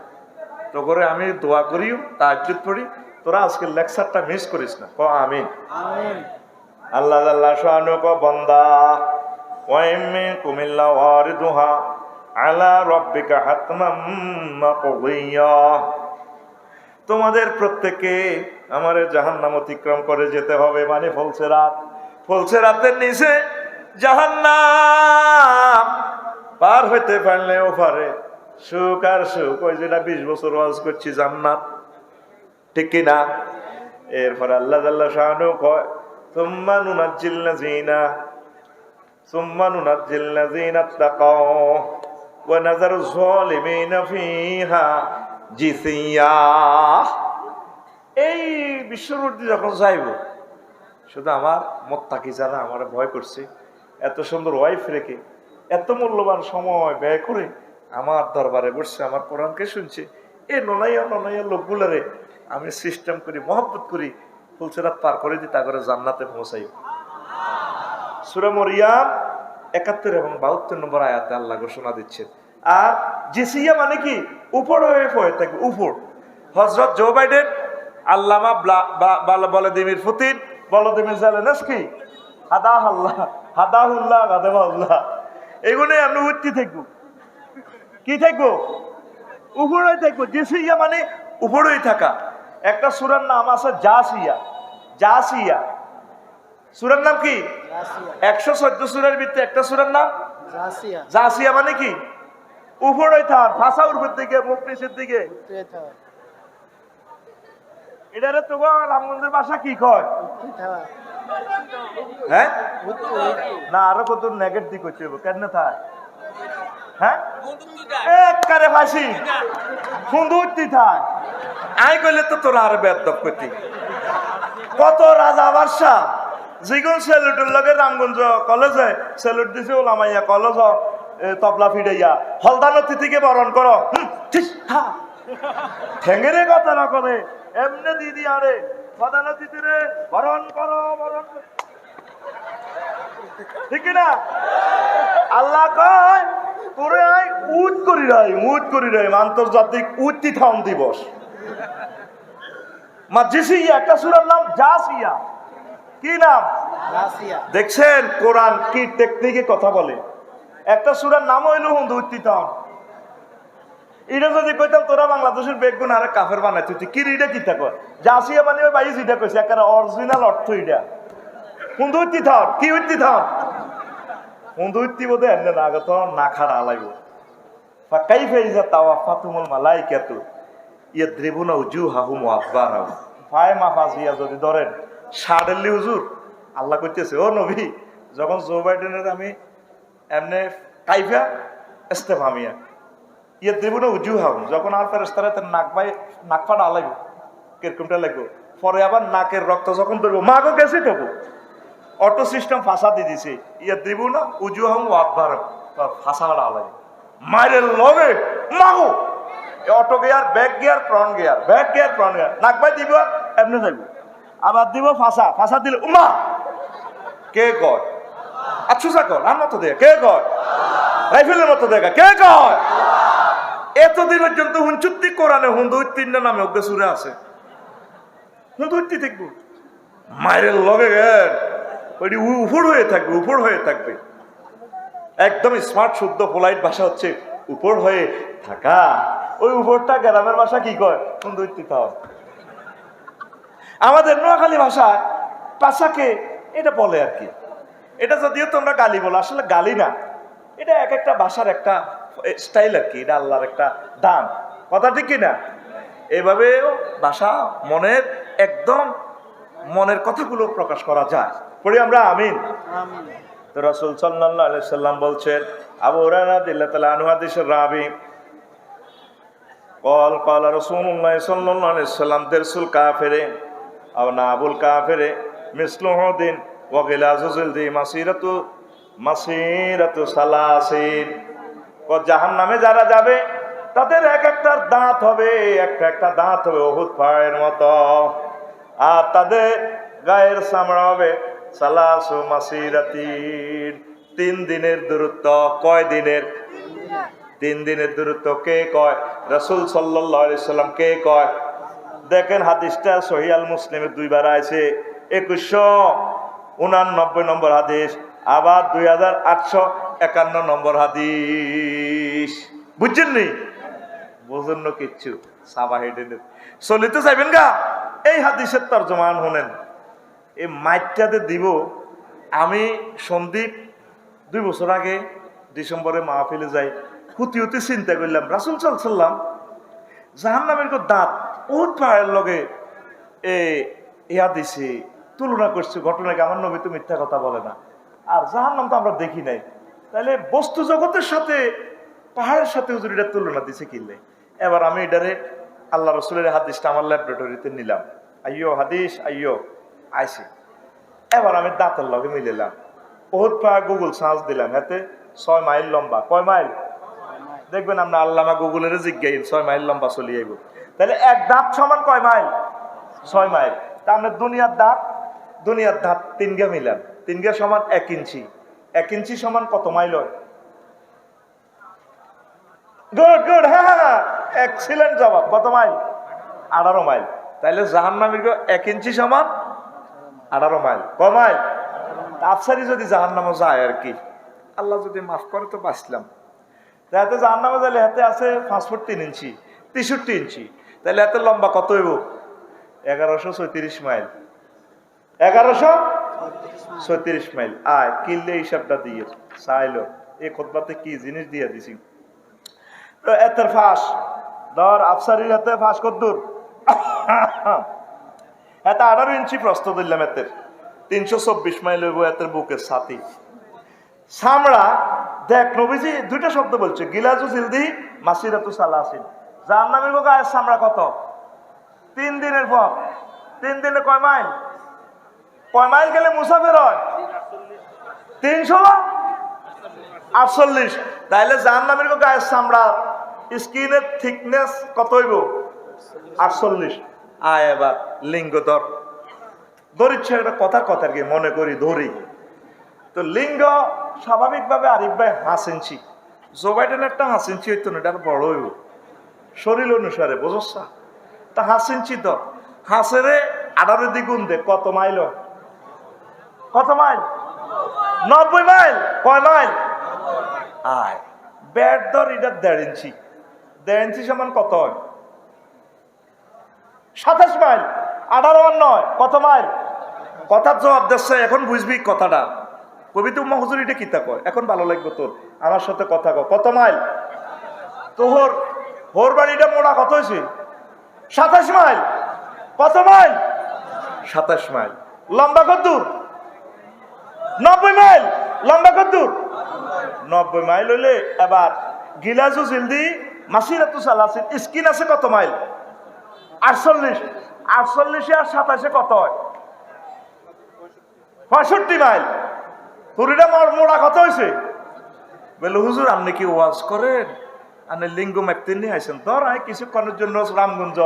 তো করে আমি দোয়া করিও, তাহাজ্জুদ পড়ি, তোরা আজকে লেকচারটা মিস করিস না। ক আমিন। আল্লাহ আল্লাহ শানু ক বান্দা ওয়াইমে কুমিল্লা ওয়ারিদুহা আলা রাব্বিকা হাতমাম মাকদিয়া। তোমাদের প্রত্যেকে আমারে জাহান্নাম অতিক্রম করে যেতে হবে, মানে ফলসেরাতের নিচে জাহান্নাম পার হইতে পারলেও পারে সুখ আর সুখ। ওই যেটা 20 বছর ওয়াজ করছি জান্নাত, ঠিক কিনা? এরপরে আল্লাহ আল্লাহ শানু কয় সুম্মা নুনাজ্জিল লাযীনা তাকাও ওয়া নাযারু যালিমিনা ফিহা জিসিয়া। এই বিশ্বরূপটি যখন যাইব, শুধু আমার মুত্তাকি যারা আমার ভয় করছে, এত সুন্দর ওয়াইফ রেখে এত মূল্যবান সময় ব্যয় করে আমার দরবারে বসছে, আমার কোরআনকে শুনছে, এই ননাইয়া লোকগুলারে আমি সিস্টেম করি, মহব্বত করি, ফুলসেরাত পার করে দিই, তা করে জান্নাতে পৌঁছাই। সূরা মরিয়ম 71 এবং 72 নম্বর আয়াতে আল্লাহ ঘোষণা দিচ্ছেন। আর জিসিয়া মানে কি? উপর হয়ে থাকবে, উপর। হযরত জো বাইডেন, আল্লামা ভলাদিমির পুতিন, ভলোদিমির জেলেনস্কি, হাদাহুল্লাহ, এগুলোই আমরা উঠতে থাকবো। কি থাকবো? উপরেই থাকবো। জিসিয়া মানে উপরেই থাকা। একটা সূরার নাম আছে জাসিয়া। সূরার নাম কি? 114 সূরার ভিতরে একটা সূরার নাম জাসিয়া মানে কি? উপরেই থাক, ফাঁসা উপর দিকে, মুখ নিচের দিকে। এটারে তো রামগঞ্জের ভাষা কি কয়? হ্যাঁ না, আরো কত নেগেট দিক হচ্ছে, কেন থাক? হ্যাঁ একবারে ফাঁসি সুন্দরটি থাক। আই কইলে তো তোরা আর বেদব করতি। কত রাজা বাদশা যেগুন সেলুটের লগে রামগঞ্জ কলেজে সেলুট দিছে, ওলামাইয়া কলেজ তবলা ফিরাইয়া হলদান অতিথিকে বরণ করো, ঠেঙ্গেরে কথা না করে এমনি দিদি আরে প্রধান অতিথিরে বরণ করো, ঠিক না? আল্লাহ কয় তোরে আই উট করি রাই আন্তর্জাতিক উত্থিতান দিবস। জিসিয়া একটা সূরার নাম জাসিয়া। কি নাম? দেখছেন কোরআন কি টেকনিকে কথা বলে। একটা সূরার নাম হইল উত্থিতান, এটা যদি কইতাম তোরা বাংলাদেশের বেগুন আরে কাফের বানাই তুই কি এটা কি থাকো জাসিয়া মানে ওই বাইশ এটা কইছে একেবারে অরিজিনাল অর্থ এটা হুন্দুইতি থাক কি হইতি থাক হুন্দুইতি বোধ এনে না আগে তো না খাড়া লাগবে ফাকাইফা ইযা তাওয়াফাতুমুল মালাইকাতু ইয়াদরিবুনা উজুহাহুম ওয়া আদবারাহুম ফায় মাফাজিয়া যদি ধরেন সাড়েলি হুজুর আল্লাহ কইতেছে ও নবী যখন জো বাইডেনের আমি এমনে কাইফা ইস্তেফামিয়া ইয়াদরিবুনা উজুহাহুম যখন আর ফেরেশতারা তার নাক ফাটা লাগবে কিরকমটা লাগবে পরে আবার নাকের রক্ত যখন ধরবো মাগো গেছে তবু অটো সিস্টেম ফাঁসা দিয়ে দিছে ইয়াদরিবুনা উজুহাহুম ওয়া আদবারাহুম ফাঁসা লাগবে মায়ের লগে মাগো auto gear back gear front gear back gear front gear নাক ভাই দিব এমনি যাইব আবার দিব ফাঁসা ফাঁসা দিলে উমা কে কয় আচ্ছা কর আর মতো দেয় কে কয় রাইফেলের মতো দেখা কে কয় এতদিন পর্যন্ত হুঞ্চুত্তি কোরআনে হুন্দুত্তির নামে অজ্ঞ সুরে আছে হুন্দুত্তি দেখবো মায়ের লগে গেল ওইটি উফুর হয়ে থাকবে উফুর হয়ে থাকবে একদম স্মার্ট শুদ্ধ পোলাইট ভাষা হচ্ছে উপর হয়ে থাকা ওই উপরটা গ্রামের ভাষা কি কয় হুন্দুত্তি তাও আমাদের নোয়াখালী ভাষায় পাশাকে এটা বলে আর কি এটা যদিও তোমরা গালি বলো আসলে গালি না এটা এক একটা ভাষার একটা স্টাইল আর কি এটা আল্লাহর একটা দান কথা ঠিক কিনা এভাবেও ভাষা মনের একদম মনের কথাগুলো প্রকাশ করা যায় পড়ি আমরা আমিন তো রাসূল সাল্লাল্লাহু আলাইহি সাল্লাম বলছেন আবু হুরায়রা রাদিয়াল্লাহু তাআলা আনহু হাদিসের রাবী قال رسول الله صلى الله عليه وسلم درس الكافر او نابل الكافر مثل هود وغلاظ جلده مسيرة সালাসিন ও জাহান্নামে যারা যাবে তাদের এক একটা দাঁত হবে একটা দাঁত হবে উহুদ পাহাড়ের মতো আর তাদের গায়ের চামড়া হবে সালাসু মাসিরাতিন 3 দিনের দূরত্ব কয় দিনের 3 দিনের দূরত্ব কে কয় রাসূল সাল্লাল্লাহু আলাইহি সাল্লাম কে কয় দেখেন হাদিসটা সহিহ আল মুসলিমে দুইবার আছে 2189 নম্বর হাদিস আবার 2851 নম্বর হাদিস বুঝছেন নি বুঝুন না কিচ্ছু সাবাহিদের চলিতে যাবেন গা এই হাদিসের তরজমান শুনেন এই মাইকটাতে দিব আমি সন্দীপ 2 বছর আগে ডিসেম্বরে মাহফিলে যাই হুতি চিন্তা করলাম রাসূল সাল্লাল্লাহু আলাইহি সাল্লাম জাহান্নামের দাঁত উহুদ পাহাড়ের লগে ইয়া দিছে তুলনা করছে ঘটনাকে আমার নবী তো মিথ্যা কথা বলে না আর জাহান্নাম তো আমরা দেখি নাই তাহলে বস্তু জগতের সাথে পাহাড়ের সাথে হুজুর এটা তুলনা দিছে কিনলে এবার আমি এটারে আল্লাহ রাসূলের হাদিসটা আমার ল্যাবরেটরিতে নিলাম আইয়ো হাদিস আইয়ো আইসি এবার আমি দাঁতের লগে মিলালাম উহুদ পাহাড় গুগল সার্চ দিলাম এতে 6 মাইল লম্বা কয় মাইল দেখবেন আমরা আল্লামা গুগলের জিজ্ঞাসা 6 মাইল লম্বা চলে যাইব তাহলে এক দাঁত সমান কয় মাইল 6 মাইল তা আমরা দুনিয়ার দাঁত 3 গা মিলাম 3 গা সমান 1 ইঞ্চি 1 ইঞ্চি সমান কত মাইল হয় গুড হ্যাঁ এক্সিলেন্ট জবাব কত মাইল 18 মাইল তাহলে জাহান্নামের 1 ইঞ্চি সমান 18 মাইল কয় মাইল আফসারি যদি জাহান্নামে যায় আর কি আল্লাহ যদি মাফ করে তো বাঁচলাম তাহলে জাহান্নামে যাইলে হাতে আছে 5 ফুট 3 ইঞ্চি 63 ইঞ্চি তাহলে এত লম্বা কত হইব 1136 মাইল 1136 মাইল আয় কিনলে হিসাবটা দিয়ে চাইলো এই খুতবাতে কি জিনিস দিয়ে দিছি তো এতের ফাঁস ধর আফসারির হাতে ফাঁস কদ্দুর এতে 18 ইঞ্চি প্রস্থ দিলাম এতের 324 মাইল হইব এতের বুকের সাথী চামড়া দেখ নবীজি 2টা শব্দ বলছে গিলাজু জিলদি মাসিরাতু সালাসিন জাহান্নামের গায়ের চামড়া কত 3 দিনের পর 3 দিনে কয় মাইল গেলে মুসাফির হয় 348 তাইলে জাহান্নামের গায়ের চামড়া স্কিনের থিকনেস কত হইব 48 আয় এবার লিঙ্গ ধরিচ্ছে একটা কথার কি মনে করি ধরি তো লিঙ্গ স্বাভাবিকভাবে আরিফ ভাই 5 ইঞ্চি জো বাইডেন একটা 5 ইঞ্চি হইতো না এটা বড় হইব শরীর অনুসারে বুঝছ তা 5 ইঞ্চি তো হাসেরে 18 দ্বিগুণ দে কত মাইল 90 মাইল কয় মাইল আয় ব্যাট ধর এটা 1.5 ইঞ্চি 1.5 ইঞ্চি সমান কত হয়? 27 মাইল। 18 আর 9 কত মাইল? কথার জবাব দিচ্ছে, এখন বুঝবি কথাটা। কবিতা উম্মা হুজুর এটা কিতা কয়, এখন ভালো লাগবে তোর, আমার সাথে কথা কয়। কত মাইল? তোর হোর বাড়িটা মোড়া কত হয়েছে? 27 মাইল। কত মাইল? 27 মাইল। লম্বা কত দূর? 90 মাইল। লম্বা কত দূর? 90 মাইল হইলে এবার গিলাজু জিলদি মাসিরাতু সালাসিন স্কিন আছে কত মাইল? 48। 48 আর 27 কত হয়? 65 মাইল। পুরিটা মোড়া কত হয়েছে? বলে হুজুর আপনি কি ওয়াজ করেন? আপনি লিঙ্গ মাপতে নিয়ে আসেন। ধর আয় কিছুক্ষণের জন্য রামগঞ্জ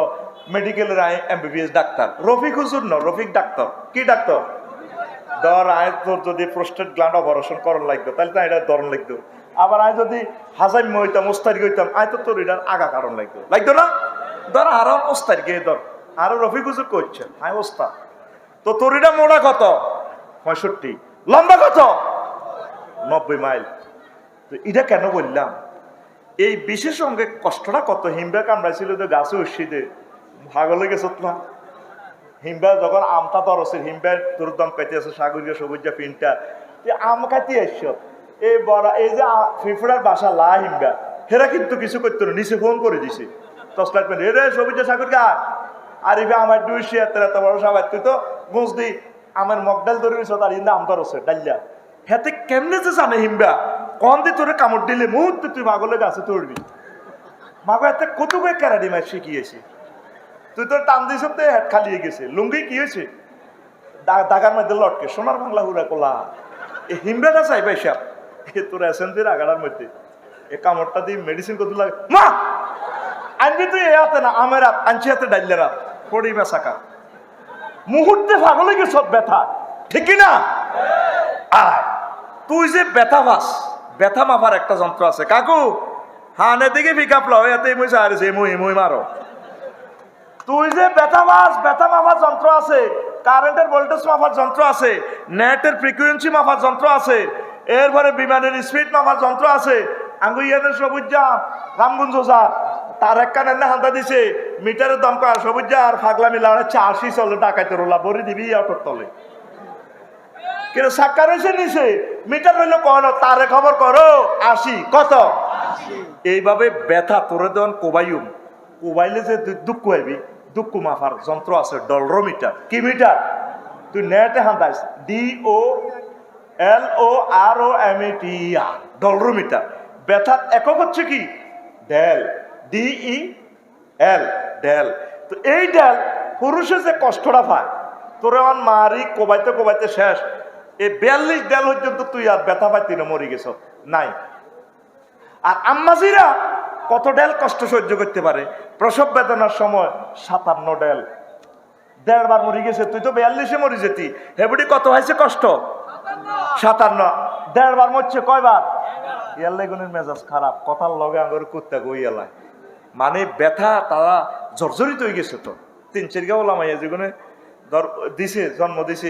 মেডিকেলের আয় MBBS ডাক্তার রফিক হুজুর ন, রফিক ডাক্তার। কি ডাক্তার? ধর আয় তোর যদি প্রোস্টেট গ্ল্যান্ড অপারেশন করার লাগতো তাহলে তো এটা ধরন লাগতো। আবার আয় যদি হাজাইম হইতাম ওস্তারি হইতাম আয় তো তোর এটার আগা কারণ লাগতো, লাগতো না? ধর আরো ওস্তারি গিয়ে ধর আরো রফিক হুজুর করছে আয় ওস্তাদ। তো তোর এটা মোড়া কত? 65। লম্বা কত? 90 মাইল। তো এটা কেন বললাম? এই বিশেষ সঙ্গে কষ্টটা কত। হিমবা কামড়াইছিল তো গাছে উৎসিদে ভাগলে গেছত না। হিমবা যখন আমটা ধরছে, হিমবার তোর দম খাইতে আছে সাগরীয় সবুজা পিনটা আম খাইতে আসছ। এই বড় এই যে ফিফড়ার বাসা লা হিমবা হেরা কিন্তু কিছু করতো না, নিচে ফোন করে দিছে টসলাইট পেন, রে সবুজা সাগর গা আর এবার আমার 200 এত বড় সবাই তুই তো গুঁজ দি আমার মগডাল ধরে নিছ তার ইন্দা আম ধরছে ডাইলা। হেতে কেমনে যে জানে হিমবা কম দিয়ে তোরে কামড় দিলে মুহূর্তে তুই মাগলে গাছে তুলবি। মাগো এতে কত বই ক্যারাডি মাছ শিখিয়েছি, তুই তোর টান দিস হেড খালিয়ে গেছে। লুঙ্গি কি হয়েছে? দাগার মধ্যে লটকে সোনার বাংলা হুরা কোলা। এ হিমবাটা চাইবে সাপ এ তোর এসেন্সির আগাড়ার মধ্যে এ কামড়টা দিয়ে মেডিসিন করতে লাগে। মা আনবি তুই এ হাতে না আমের হাত আনছি হাতে ডাইলের হাত পড়ি বেসাকা মুহূর্তে পাগলে গেছ ব্যথা, ঠিক না? আয় তুই যে ব্যথা পাস, ব্যথা মাপার একটা যন্ত্র আছে কাকু। হানে দিকে পিক আপ লো এতে মুই সারছে মুই মারো। তুই যে ব্যথা পাস, ব্যথা মাপার যন্ত্র আছে, কারেন্টের ভোল্টেজ মাপার যন্ত্র আছে, নেটের ফ্রিকুয়েন্সি মাপার যন্ত্র আছে, এরপরে বিমানের স্পিড মাপার যন্ত্র আছে। আঙ্গুইয়ানের সবুজ যা রামগঞ্জ যা তার এক কানে হালদা দিছে মিটারের দাম কয় সবুজ যা আর ফাগলা মিলা 80 চলে ডাকাইতে রোলা বড়ি দিবি অটোর তলে। কিন্তু সাক্কা রয়েছে নিচে মিটার হইলো কন তারে খবর করো 80 কত? এইভাবে ব্যথা তোরে দেন কোবাইম কোবাইলে যে দুঃখ হইবি দুঃখ মাফার যন্ত্র আছে ডলরোমিটার। কি মিটার? তুই নেটে হান্দাইস DOLOROMETER ডলরোমিটার। ব্যথার একক হচ্ছে কি? Dol, DEL dol. তো এই ডেল পুরুষে যে কষ্টটা পায় তোরে অন মারি কোবাইতে কোবাইতে শেষ। এই 42 ডেল পর্যন্ত তুই আর ব্যথা পাইতি না, মরি গেছ নাই। আর আম্মাজিরা কত ডেল কষ্ট সহ্য করতে পারে? প্রসব বেদনার সময় 57 ডেল। 1.5 বার মরি গেছে, তুই তো 42-এ মরি যেতি। হেবুডি কত হয়েছে কষ্ট? 57। 1.5 বার মরছে কয়বার? ইয়াল্লাগুনের মেজাজ খারাপ, কথার লগে আঙ্গর কুত্তা গইয়ালায়। মানে ব্যথা তারা জর্জরিত হয়ে গেছে। তো 3-4 গা ওলামাইয়া যেগুলো ধর দিছে জন্ম দিছে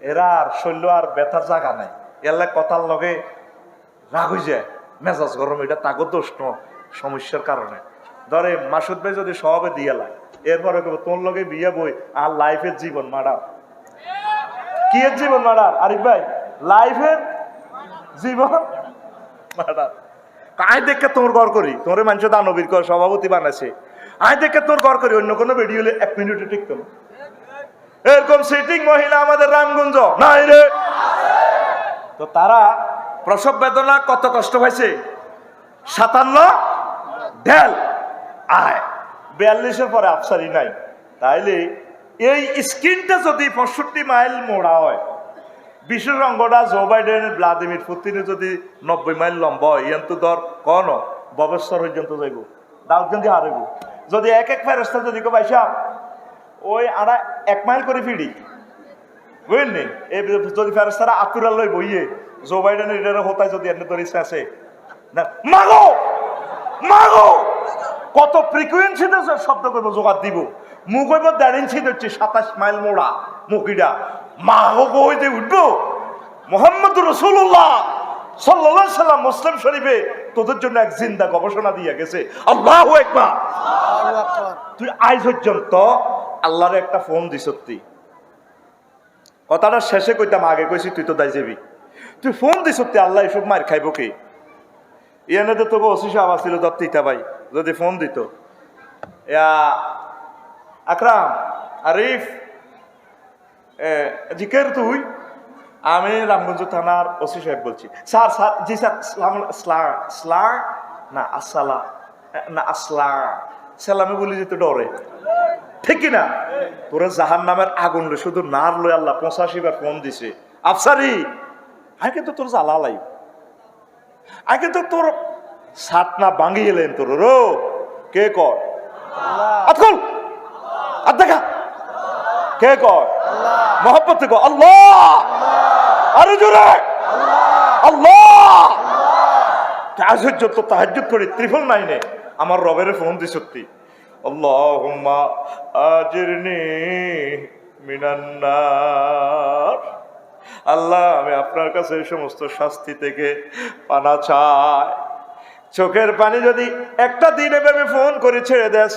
এরা আর শৈল্য আর ব্যথার জায়গা নাই। এল্লা কথার লগে রাগ হয়ে যায়, মেজাজ গরম। এটা তাগত দোষ সমস্যার কারণে। ধরে মাসুদ ভাই যদি স্বভাবে দিয়ে লাই এরপরে তোর লগে বিয়ে বই আর লাইফের জীবন মাডার। কি এর জীবন মাডার? আরিফ ভাই লাইফের জীবন মাডার। আয় দেখে তোর ঘর করি, তোর মানুষ দানবীর কর সভাপতি বানাইছে। আয় দেখে তোর ঘর করি, অন্য কোনো ভিডিও 1 মিনিটে টিকতো না। এরকম সিটিং মহিলা আমাদের রামগঞ্জ নাই রে। তো তারা প্রসব বেদনা কত কষ্ট হয়েছে? 57 ডেল। আয় 42-এর পরে আফসারি নাই। তাইলে এই স্কিনটা যদি 65 মাইল মোড়া হয়, বিশেষ অঙ্গটা জো বাইডেন ভ্লাদিমির পুতিনের যদি 90 মাইল লম্বা হয়, ইয়ান তো ধর কন ববেশ্বর পর্যন্ত যাইব, দাউদগঞ্জে হারাইব। যদি এক ফেরস্তা যদি পাইসা ওই আড়া 1 মাইল করে ফিরি বুঝলি, এই যদি ফেরস্তারা আতুরা লই বইয়ে জো বাইডেনের এটার হতায় যদি এনে ধরে আছে না মাগো মাগো কত ফ্রিকুয়েন্সিতে শব্দ করবো জোগাড় দিব। মুখ হইব 1.5 ইঞ্চি হচ্ছে 27 মাইল মোড়া মুখিটা। মাগো কইতে উঠবো মোহাম্মদ রাসূলুল্লাহ সাল্লাল্লাহু আলাইহি সাল্লাম মুসলিম শরীফে তোদের জন্য এক জিন্দা গবেষণা দিয়ে গেছে। আল্লাহু আকবার। তুই আজ পর্যন্ত আল্লাহর একটা ফোন দিস, তুই কথাটা শেষে কইতাম, আগে কইছি তুই তো দায় যাবি। তুই ফোন দিস, আল্লাহ এসব মার খাইব কি? ইয়ানে তো তোকে ওসি সাহেব আসছিল দত্তিতা ভাই, যদি ফোন দিত, আকরাম, আরিফ, জিকের তুই, আমি রামগঞ্জ থানার ওসি সাহেব বলছি। স্যার স্যার জি স্যার, না আসসালা না আসলা সালামে বলি যেতে ডরে, ঠিক কিনা? তোরা জাহান নামের আগুন রে শুধু নার লয় আল্লাহ 85 বার ফোন দিছে। আফসারি আমি কিন্তু তোর জ্বালা লাই, আমি কিন্তু তোর সাত না ভাঙি এলেন তোর রো। কে কয়? আতকুল আর দেখা কে কয়? মোহাম্মত কয় আল্লাহ, আরো জোরে আল্লাহ। তাহাজ্জুদ করি 999 আমার রবের ফোন দি সত্যি, আল্লাহুম্মা আজিরনি মিনান নার। আল্লাহ আমি আপনার কাছে এই সমস্ত শাস্তি থেকে পানা চাই। চোখের পানি যদি একটা দিন এভাবে ফোন করে ছেড়ে দেস,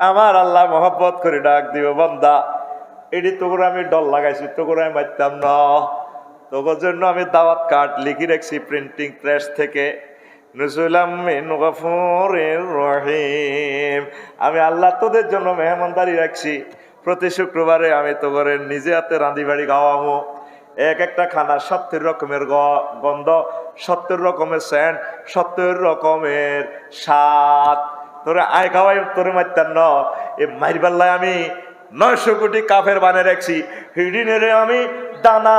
আমার আল্লাহ মহব্বত করে ডাক দিব, বান্দা এটি তোর আমি ডল লাগাইছি, তোর আমি মারতাম না, তোর জন্য আমি দাওয়াত কার্ড লিখে রাখছি প্রিন্টিং প্রেস থেকে, নুজুলাম মিন গফুরির রহিম। আমি আল্লাহ তোদের জন্য মেহমানদারি রাখছি, প্রতি শুক্রবারে আমি তোর নিজে হাতে রাঁধি বাড়ি খাওয়াবো। এক একটা খানা 70 রকমের গন্ধ, 70 রকমের সেন্ট, 70 রকমের স্বাদ। তোরে আয় খাওয়াই তোরে মারতাম না, এ মাইরবাল্লায় আমি 900 কোটি কাফের বানিয়ে রাখছি। হিডিনের আমি দানা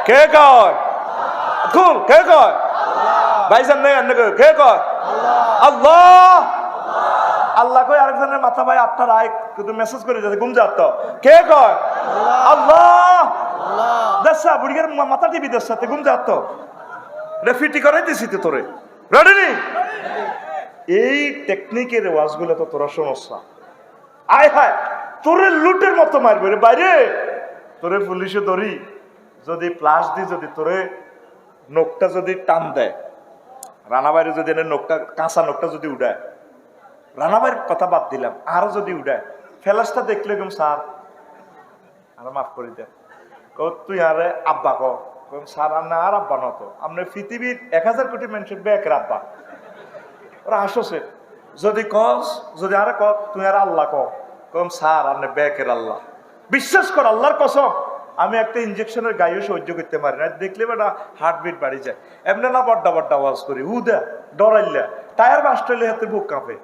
কে কয়? খুল কে কয়? ভাইজান নেই কে কয়? আল্লাহ। আল্লাহ কই আরেকজনের মাথা ভাই আপনার আয় কিন্তু মেসেজ করে যাচ্ছে ঘুম যাত, কে কয়? আল্লাহ। দেশা বুড়ির মাথা টিভি দেশ সাথে ঘুম যাত, ফিটি করাই দিছি তো তোরে রেডি। এই টেকনিকের ওয়াজগুলো তো তোরা সমস্যা। আয় হায় তোরে লুটের মতো মারবে রে বাইরে, তোরে পুলিশে ধরি যদি প্লাস দি যদি তোরে নখটা যদি টান দেয়, রানা বাইরে যদি এনে নখটা কাঁচা নখটা যদি উড়ায়, রানা বাইরের কথা বাদ দিলাম, আরো যদি উড়ায় ফেলাসটা দেখলে কম স্যার আর মাফ করে দেন, তুই আরে আব্বা কম স্যার আপনি আর আব্বা নত, আপনি পৃথিবীর 1000 কোটি মানুষের ব্যাকের আব্বা। ওরা আসছে যদি কস যদি আরে ক তুই আর আল্লাহ কম স্যার আপনি ব্যাকের আল্লাহ। বিশ্বাস কর আল্লাহর কসম, আমি একটা ইঞ্জেকশনের গায়েও সহ্য করতে পারি না, দেখলে বেটা হার্টবিট বাড়ি যায়। এমনি না বড্ডা বড্ডা আওয়াজ করি উদা ডরাইলা টায়ার বাস্টলে হাতে বুক কাঁপে।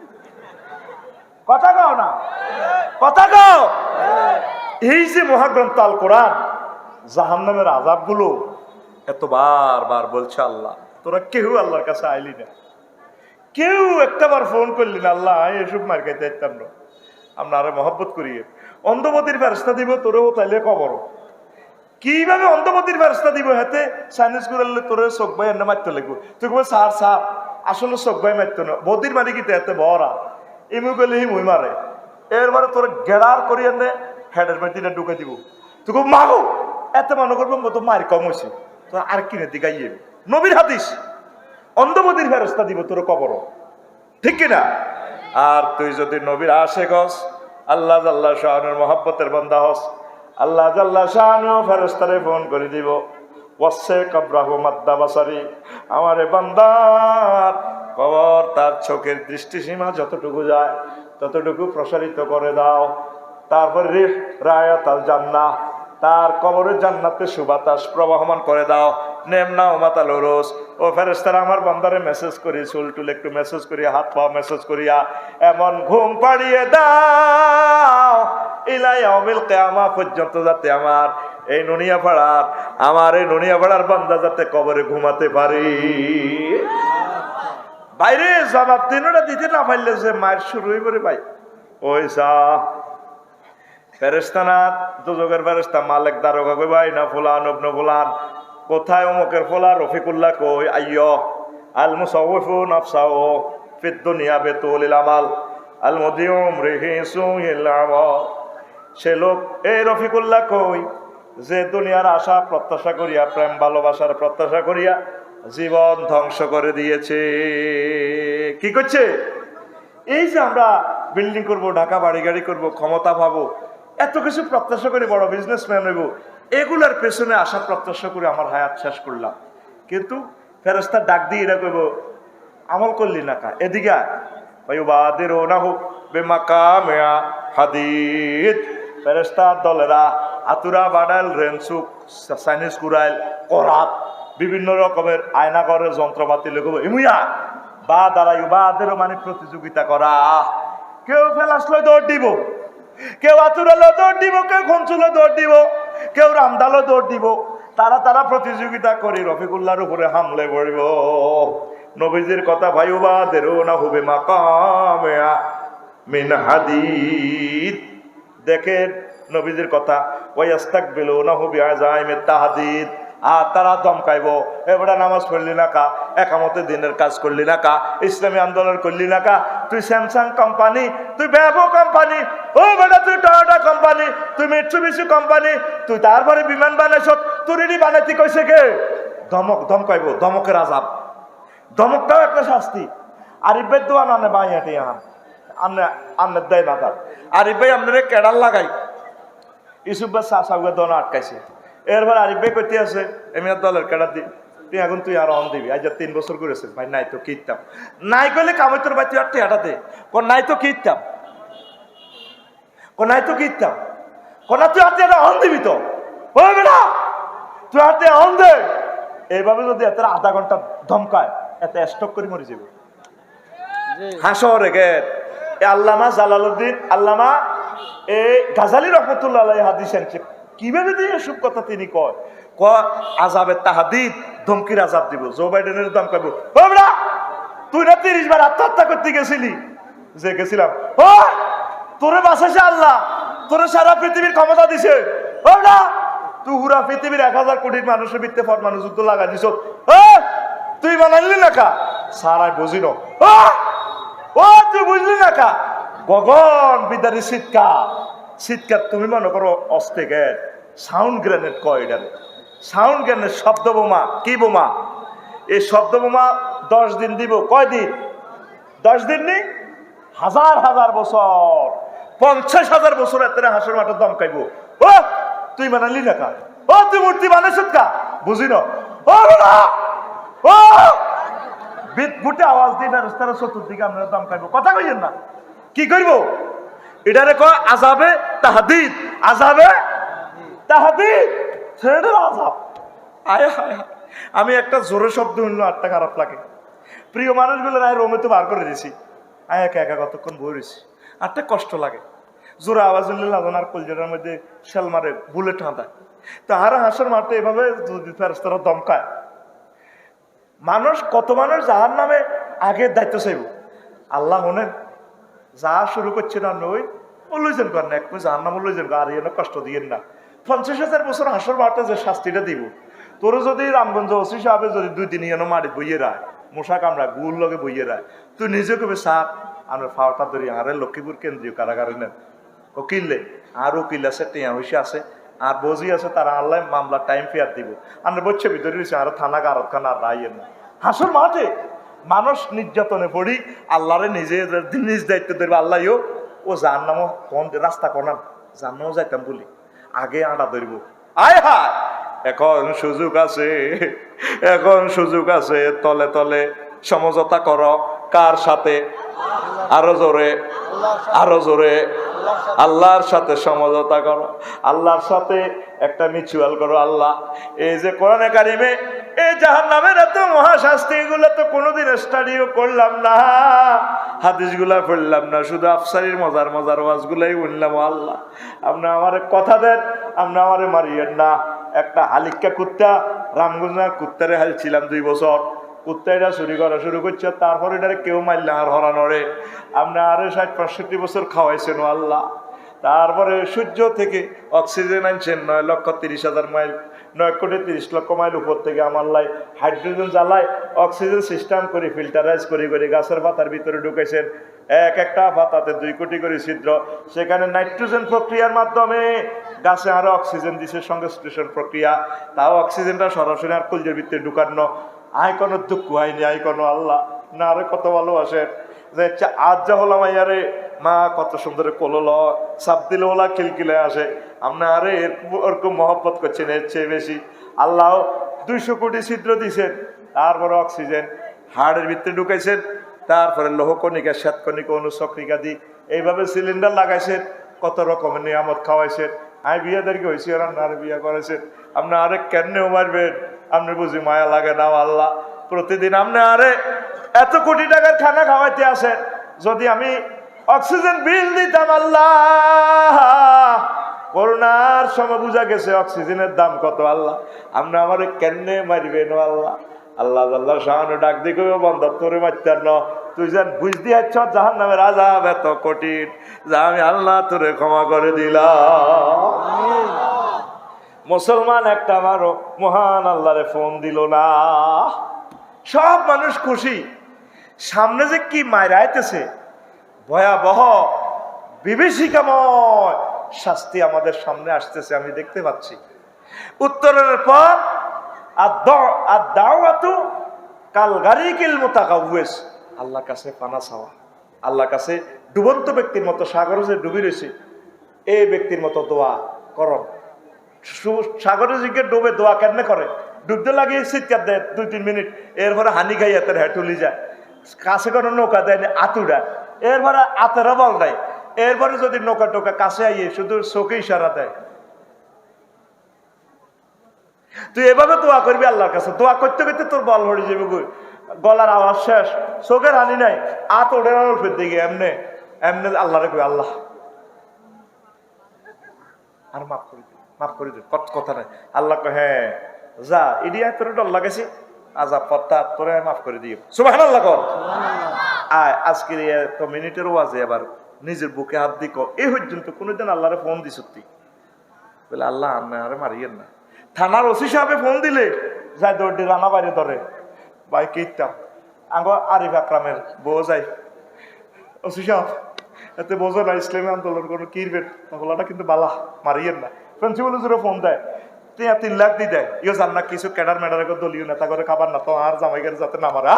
কথা কও না, কথা কও। এই যে মহাগ্রন্থ আল কোরআন জাহান্নামের আযাব গুলো এত বার বলছে আল্লাহ, তোরা কেউ আল্লাহর কাছে আইলি না, কেউ একটা বার ফোন করলি না আল্লাহ এসব মার খাইতে চাইতাম না, আমরা আরো মহব্বত করিয়ে অন্ধপতির ফেরেশতা দিব তোরেও তাইলে কবর। কিভাবে অন্ধপতির ফেরেশতা দিব? হাতে সাইনিস করলে তোরে চোখ ভাই এনে মারতে লাগবো, তুই কবে স্যার স্যার আসলে চোখ ভাই মারতো না, বদির মারি কি এতে বড়া ইমু করলে হিমুই মারে, এর মানে তোর গেড়ার করি এনে হেডের মাটিটা ঢুকে দিব, তুই কব মাগো এত মনে করবো তো মার কম হয়েছে, তোর আর কিনে দিগাইয়ে নবীর হাদিস অন্ধপতির ফেরেশতা দিব তোর কবর, ঠিক কিনা? আর তুই যদি নবীর আশেক হস, আল্লাহ জাল্লা শানের মহব্বতের বান্দা হস, আল্লাহ জাল্লা শানও ফেরেশতারে ফোন করে দিব, ওয়াসে কবরাহু মাদ্দা বাসারি, আমারে বান্দার কবর তার চোখের দৃষ্টিসীমা যতটুকু যায় ততটুকু প্রসারিত করে দাও। তারপরে রায়াত আল জান্নাহ, তার কবরের জান্নাতে সুবাতাস প্রবাহমান করে দাও। নেমনা ও মাতাল রোজ ও ফেরেশতারা আমার বান্দারে মেসেজ করি, চুল টুল একটু মেসেজ করিয়া, হাত পা মেসেজ করিয়া এমন ঘুম পাড়িয়ে দাও ইলা ইয়াউমিল কিয়ামা পর্যন্ত, যাতে আমার এই নুনিয়া পাড়ার বান্দা যাতে কবরে ঘুমাতে পারি। বাইরে জবাব দিনটা দিতে না পারলে যে মায়ের শুরু হয়ে পড়ে ভাই। ওই যা ফেরেশতা না দুজকের ফেরেশতা মালিক দারোগা কই ভাই না ফুলান ইবনে ফুলান কোথায় অমুকের ফোলা রফিকুল্লাহ কই আইয়ো আল মুসাউফু নাফসাও ফিদ দুনিয়া বিতুলিল আমাল আল মুদিউম রিহিসু ইল আমাল। সে লোক এই রফিকুল্লাহ কই যে দুনিয়ার আশা প্রত্যাশা করিয়া, প্রেম ভালোবাসার প্রত্যাশা করিয়া জীবন ধ্বংস করে দিয়েছে। কি করছে? এই যে আমরা বিল্ডিং করব, ঢাকা বাড়ি গাড়ি করব, ক্ষমতা পাবো, এত কিছু প্রত্যাশা করে বড় বিজনেসম্যান হইব, এগুলার পেছনে আশা প্রত্যাশা করে আমার হায়াত শেষ করলাম। কিন্তু ফেরেশতা ডাক দিয়ে এটা করবো, আমল করলি না কা, এদিকে হাদিদ। ফেরেশতার দলেরা আতুরা বাডাইল, রেনসুক, চাইনিজ কুরাইল, করাত, বিভিন্ন রকমের আয়না করে যন্ত্রপাতি লেগব ইমুয়া বা দাঁড়াইও বা আদেরও মানে প্রতিযোগিতা করা। কেউ ফেলাসলে দৌড় দিব, কেউ আতুরালো দৌড় দিব, কেউ খঞ্চুলো দৌড় দিব, কেউ রামদালো দৌড় দিব। তারা প্রতিযোগিতা করে রফিকুল্লাহর উপরে হামলে পড়ব। নবীজির কথা ভাইবাদের না হবে মাকামিয়া মিন হাদিদ। দেখেন নবীজির কথা, ওয়াস্তাকবিলু না হবে আযাইমিত তাহদিদ। আর তারা দমকাইব, এবারে নামাজ পড়লি না কা, একামতে দিনের কাজ করলি না কা, ইসলামী আন্দোলন করলি না কা, তুই স্যামসাং কোম্পানি, তুই ব্যাবো কোম্পানি, ও বেটা তুই টয়োটা কোম্পানি, তুই মিৎসুবিশি কোম্পানি, তুই তারপরে বিমান বানাইছ, তুরিনি বানাইতি কইছে কে? ধমকাইব, ধমকের আযাব। ধমকটাও একটা শাস্তি। আরিফ ভাই দোয়া না ভাই হেঁটে আন্নে দেয় না তার। আরিফ ভাই আপনারা কেডাল লাগাই ইসুফ ভাই চাষা দোনা আটকাইছে। এরপর আরিফ ভাই করতে আছে এমনি দলের কেডার দিই, তুই এখন তুই আর অন দিবি। আজ 3 বছর করেছে ভাই, নাই তো কিনতাম, নাই করলে কামাই তোর ভাই তুই আর টেহাটা দে, নাই তো কিনতাম, নাই তো কিনতাম, তুই হাতে অন দিবি তো, হবে না তুই হাতে অন দে। এইভাবে যদি এত আধা ঘন্টা ধমকায়, এত স্টক করে মরে যাবে। হাসো রেখে আল্লামা জালালউদ্দিন আল্লামা গাজালি রহমতুল্লাহ আলাইহি হাদিস আনছে। কিভাবে দিয়ে এসব কথা তিনি কয়? আযাবের তাহাদিদ, ধমকির আযাব দিব। জো বাইডেনের দাম কাবো, না তুই না 30 বার আত্মহত্যা করতে গেছিলি, যে গেছিলাম, তোরে বাঁচাইছে আল্লাহ, তোরে সারা পৃথিবীর ক্ষমতা দিছে, না তুই পুরা পৃথিবীর 1000 কোটি মানুষের ভিত্তে ফরমানো যুদ্ধ লাগা দিছ, তুই বানাইলি না কা সারাই বুঝিল, তুই বুঝলি না কা গগন বিদারি শীতকার তুমি মনে করো অস্তে গ্যাস, সাউন্ড গ্রেনেড কয় এটারে। সাউন্ড গ্রেনেড শব্দ বোমা। কি বোমা? এই শব্দ বোমা 10 দিন দিব। কয় দিন? 10 দিন নেই, 1000 বছর, 50,000 বছর এত হাসর মাঠে দমকাইব। তুই বানালি না কা, তুই মূর্তি বানাইছ কা বুঝি না, বিদ্যুটে আওয়াজ দিই ফেরেশতারা চতুর্দিকে আমরা দমকাইব। কথা কইেন না, কি করব? এটারে কয় আযাবে তাহদিদ। আযাবে তাহদিদ, ছেড়ের আযাব। আয় হায়, আমি একটা জোরে শব্দ শুনলো আরটা খারাপ লাগে। প্রিয় মানুষগুলো আয় রোমে তো বার করে দিছি, আয় একা একা কতক্ষণ বই রয়েছি, আরটা কষ্ট লাগে। জোরে আওয়াজ শুনলে লাগানোর কলজেটার মধ্যে শেল মারে, বুলেট হাঁদায়। তাহারা হাসর মারতে এভাবে যদি ফেরেশতারা দমকায়, মানুষ কত মানুষ যাহার নামে আগে দায়িত্ব চাইব। আল্লাহ মনে যা শুরু করছে না নই ও লইছেন কর না, এক যাহার নাম লইছেন আর এনে কষ্ট দিয়েন না। 50,000 বছর হাসর মারতে যে শাস্তিটা দিব, তোর যদি রামগঞ্জ ওসি সাহেব যদি 2 দিন এনে মারি বইয়ে রায়, মশা কামড়া গুল লগে বইয়ে রায়, তুই নিজে কবে সাপ আমরা ফাওয়াটা ধরি আরে লক্ষ্মীপুর কেন্দ্রীয় কারাগারে নেন। ও কিনলে আর উকিল আছে, টিয়া হইসে আছে, আর বজি আছে, তারা আল্লাহ মামলা টাইম ফেয়ার দিব। আমরা বলছে ভিতরে রয়েছে আর থানা গারতখানা আর রাইয়ের না। হাসর মাঠে মানুষ নির্যাতনে পড়ি, আল্লাহরে নিজে নিজ দায়িত্ব ধরবে। আল্লাহও ও যার নামও কোন রাস্তা কনাম যার নামও যাইতাম বলি আগে আটা ধরব। আয় হায়, এখন সুযোগ আছে, এখন সুযোগ আছে। তলে তলে সমঝোতা করো। কার সাথে? আরো জোরে, আরো জোরে। আল্লাহর সাথে সমঝোতা করো, আল্লাহর সাথে একটা মিউচুয়াল করো। আল্লাহ এই যে কোরআনে কারিমে এই জাহান্নামের এত মহাশাস্তি, এগুলো তো কোনোদিন স্টাডিও করলাম না, হাদিসগুলা পড়লাম না, শুধু আফসারির মজার মজার ওয়াজগুলাই শুনলাম। আল্লাহ আপনি আমারে কথা দেন, আপনি আমারে মারিয়েন না। একটা হালিকা কুত্তা, রামগঞ্জের কুত্তারে হালছিলাম 2 বছর, কুত্তা এটা চুরি করা শুরু করছে, তারপর এটারে কেউ মারলে আর হরানরে আপনি আরে 60-65 বছর খাওয়াইছেন আল্লাহ। তারপরে সূর্য থেকে অক্সিজেন আনছেন 9,30,000 মাইল 9,30,00,000 মাইল উপর থেকে আমার লাই হাইড্রোজেন জ্বালায় অক্সিজেন সিস্টেম করে ফিল্টারাইজ করে গাছের পাতার ভিতরে ঢুকেছেন। এক একটা পাতাতে 2 কোটি করে ছিদ্র, সেখানে নাইট্রোজেন প্রক্রিয়ার মাধ্যমে গাছে আরো অক্সিজেন দিছে, সংশ্লেষণ প্রক্রিয়া, তাও অক্সিজেনটা সরাসরি আর কলজের ভিতরে ঢুকানো। আয় কোনো দুঃখ হয়নি, আয় কোনো আল্লাহ না আরে কত ভালোবাসেন যে আজ যা হলাম আয়ারে মা কত সুন্দর কোলল সাপ দিলে ওলা কিলকিলে আসে। আপনি আরে ওরকম মহব্বত করছেন এর চেয়ে বেশি। আল্লাহ 200 কোটি ছিদ্র দিয়েছেন, তারপরে অক্সিজেন হাড়ের ভিতরে ঢুকাইছেন, তারপরে লৌহকণিকা শ্বেতকণিকা অনুচক্রিকা দি এইভাবে সিলিন্ডার লাগাইছেন, কত রকমের নিয়ামত খাওয়াইছেন। আমি বিয়াদেরকে হয়েছি আর আপনার বিয়া করেছেন, আপনি আরে কেমনেও মারবেন, আপনি বুঝি মায়া লাগে না আল্লাহ। প্রতিদিন আপনি আরে এত কোটি টাকার খানা খাওয়াইতে আসেন, যদি আমি অক্সিজেন বিল দিতাম আল্লাহ, করোনার সময় বুঝা গেছে অক্সিজেনের দাম কত আল্লাহ, আপনি আমার কেমনে মারবেন আল্লাহ। আল্লাহ আল্লাহ শাহানু ডাক দিকে বন্ধ তোরে মারতার ন, তুই যেন বুঝ দিয়েছ জাহান নামের আযাব এত কঠিন যা আমি আল্লাহ তোরে ক্ষমা করে দিলাম। মুসলমান একটা আমারও মহান আল্লাহরে ফোন দিল না। সব মানুষ খুশি, সামনে যে কি মায়ের আইতেছে, ভয়াবহ বিভীষিকাময় শাস্তি আমাদের সামনে আসতেছে, আমি দেখতে পাচ্ছি। উত্তরণের পর আল্লাহর কাছে পানা চাওয়া, আল্লাহর কাছে ডুবন্ত ব্যক্তির মতো সাগরে যে ডুবি রয়েছে এই ব্যক্তির মতো দোয়া কর। সাগরে জিজ্ঞে ডুবে দোয়া কেমনে করে, ডুবতে লাগিয়ে চিৎকার দেয় 2-3 মিনিট, এরপরে হানি খাই হাতের হ্যাটুলি যায়, কাছে কোনো নৌকা দেয়নি আতুরা, এরপরে আতেরা বল দেয়, এরপরে যদি নৌকা টোকা কাছে আইয়ে শুধু চোখে ইশারা দেয়। তুই এভাবে দোয়া করবি আল্লাহর কাছে, দোয়া করতে করতে তোর বল হয়ে যাবে, গলার আওয়াজ শেষ, চোখের হানি নাই, আত ওঠে ফের দিকে এমনে এমনি আল্লাহরে কই আল্লাহ আর মাফ করে দিই, মাফ করে দিই, কথা নাই। আল্লাহ কয় হ্যাঁ যা ইডিয়া তোর ডর লাগাইছি, আজাব পত্তা তোরে মাফ করে দিই। সুবহানাল্লাহ কর। আয় আজকের তো মিনিটের ওয়াজে আবার নিজের বুকে হাত দিক, এই পর্যন্ত কোনোদিন আল্লাহরে ফোন দিস বলে আল্লাহ আরে মারিয়েন না। থানার ওসি সাহেবে ফোন দিলে যাই দৌড়ি রানা বাইরে ধরে ভাই কিতাম আঙ্গ আরিফ আকরামের বউ যাই, ওসি সাহেব এতে বোঝো না ইসলামী আন্দোলন কোনো কিরবেন ওগুলাটা কিন্তু বালা মারিয়েন না। প্রিন্সিপাল হুজুরে ফোন দেয় 3 লাখ দি দেয়, ইয়ে জান না কিছু ক্যাডার ম্যাডার দলীয় নেতা করে খাবার না তো আর জামাইগের যাতে না মারে।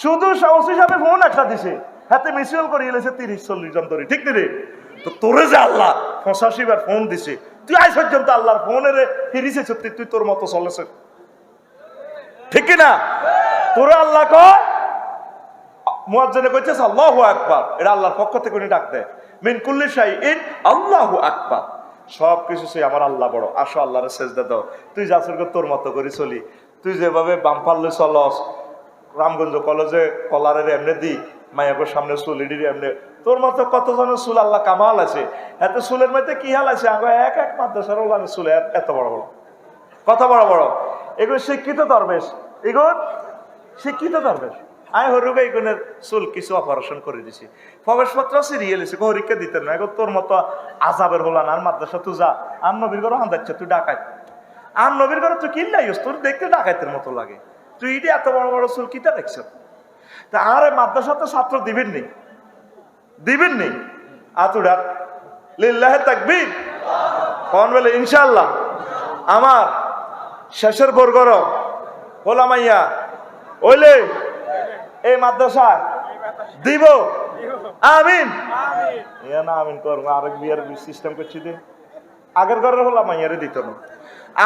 শুধু ওসি সাহেবে ফোন একটা দিছে, হাতে মিছিল করে এলেছে 30-40 জন ধরে, ঠিক রে? তো তোরে যে আল্লাহ 85 বার ফোন দিছে, তুই আজ পর্যন্ত আল্লাহর ফোনের ফিরিছে সত্যি, তুই তোর মতো চলেছে, ঠিক না? তোরে আল্লাহ কয় মুয়াজ্জিনে কইতেছে আল্লাহু আকবার, এটা আল্লাহর পক্ষ থেকে উনি ডাক দেয়, মিন কুল্লি শাইইন আল্লাহু আকবার, সবকিছু সে আমার আল্লাহ বড়, আসো আল্লাহরে সেজদা দাও। তুই যাচর তোর মতো করে চলি, তুই যেভাবে বাম পাল্লে চলস, রামগঞ্জ কলেজে কলারের এমনি দি মায়াগোর সামনে চুল ইডির এমনি, তোর মতো কতজনের চুল আল্লাহ কামাল আছে, এত চুলের মধ্যে কি হাল আছে, আগে এক মাদ্রাসার ওলানের চুল এত বড় বড়, কত বড় বড়, এগুলো শিক্ষিত দরবেশ, এগুলো শিক্ষিত দরবেশ। আমি হরুকে এগুলোর চুল কিছু অপারেশন করে দিছি, প্রবেশপত্র সিরিয়াল এসে হরিকে দিতেন না, এখন তোর মতো আজাবের হলান আর মাদ্রাসা তুই যা, আর নবীর ঘরে হান্দাচ্ছে তুই ডাকাত, আর নবীর ঘরে তুই কিনলাই তোর দেখতে ডাকাতের মতো লাগে, তুই ইডি এত বড় বড় চুল কিতা দেখছ? তা আর মাদ্রাসা তো ছাত্র দিবেন নি, দিবেন নি, আতুডার লিল্লাহে তাকবীর কোন বলে ইনশাআল্লাহ। আমার শেষের বর্গর হোলামাইয়া ওইলে এই মাদ্রাসা দিব, আমিন ইয়া না আমিন করবো, আরেক বিয়ার সিস্টেম করছি দে, আগের ঘরের হোলামাইয়ারে দিত না।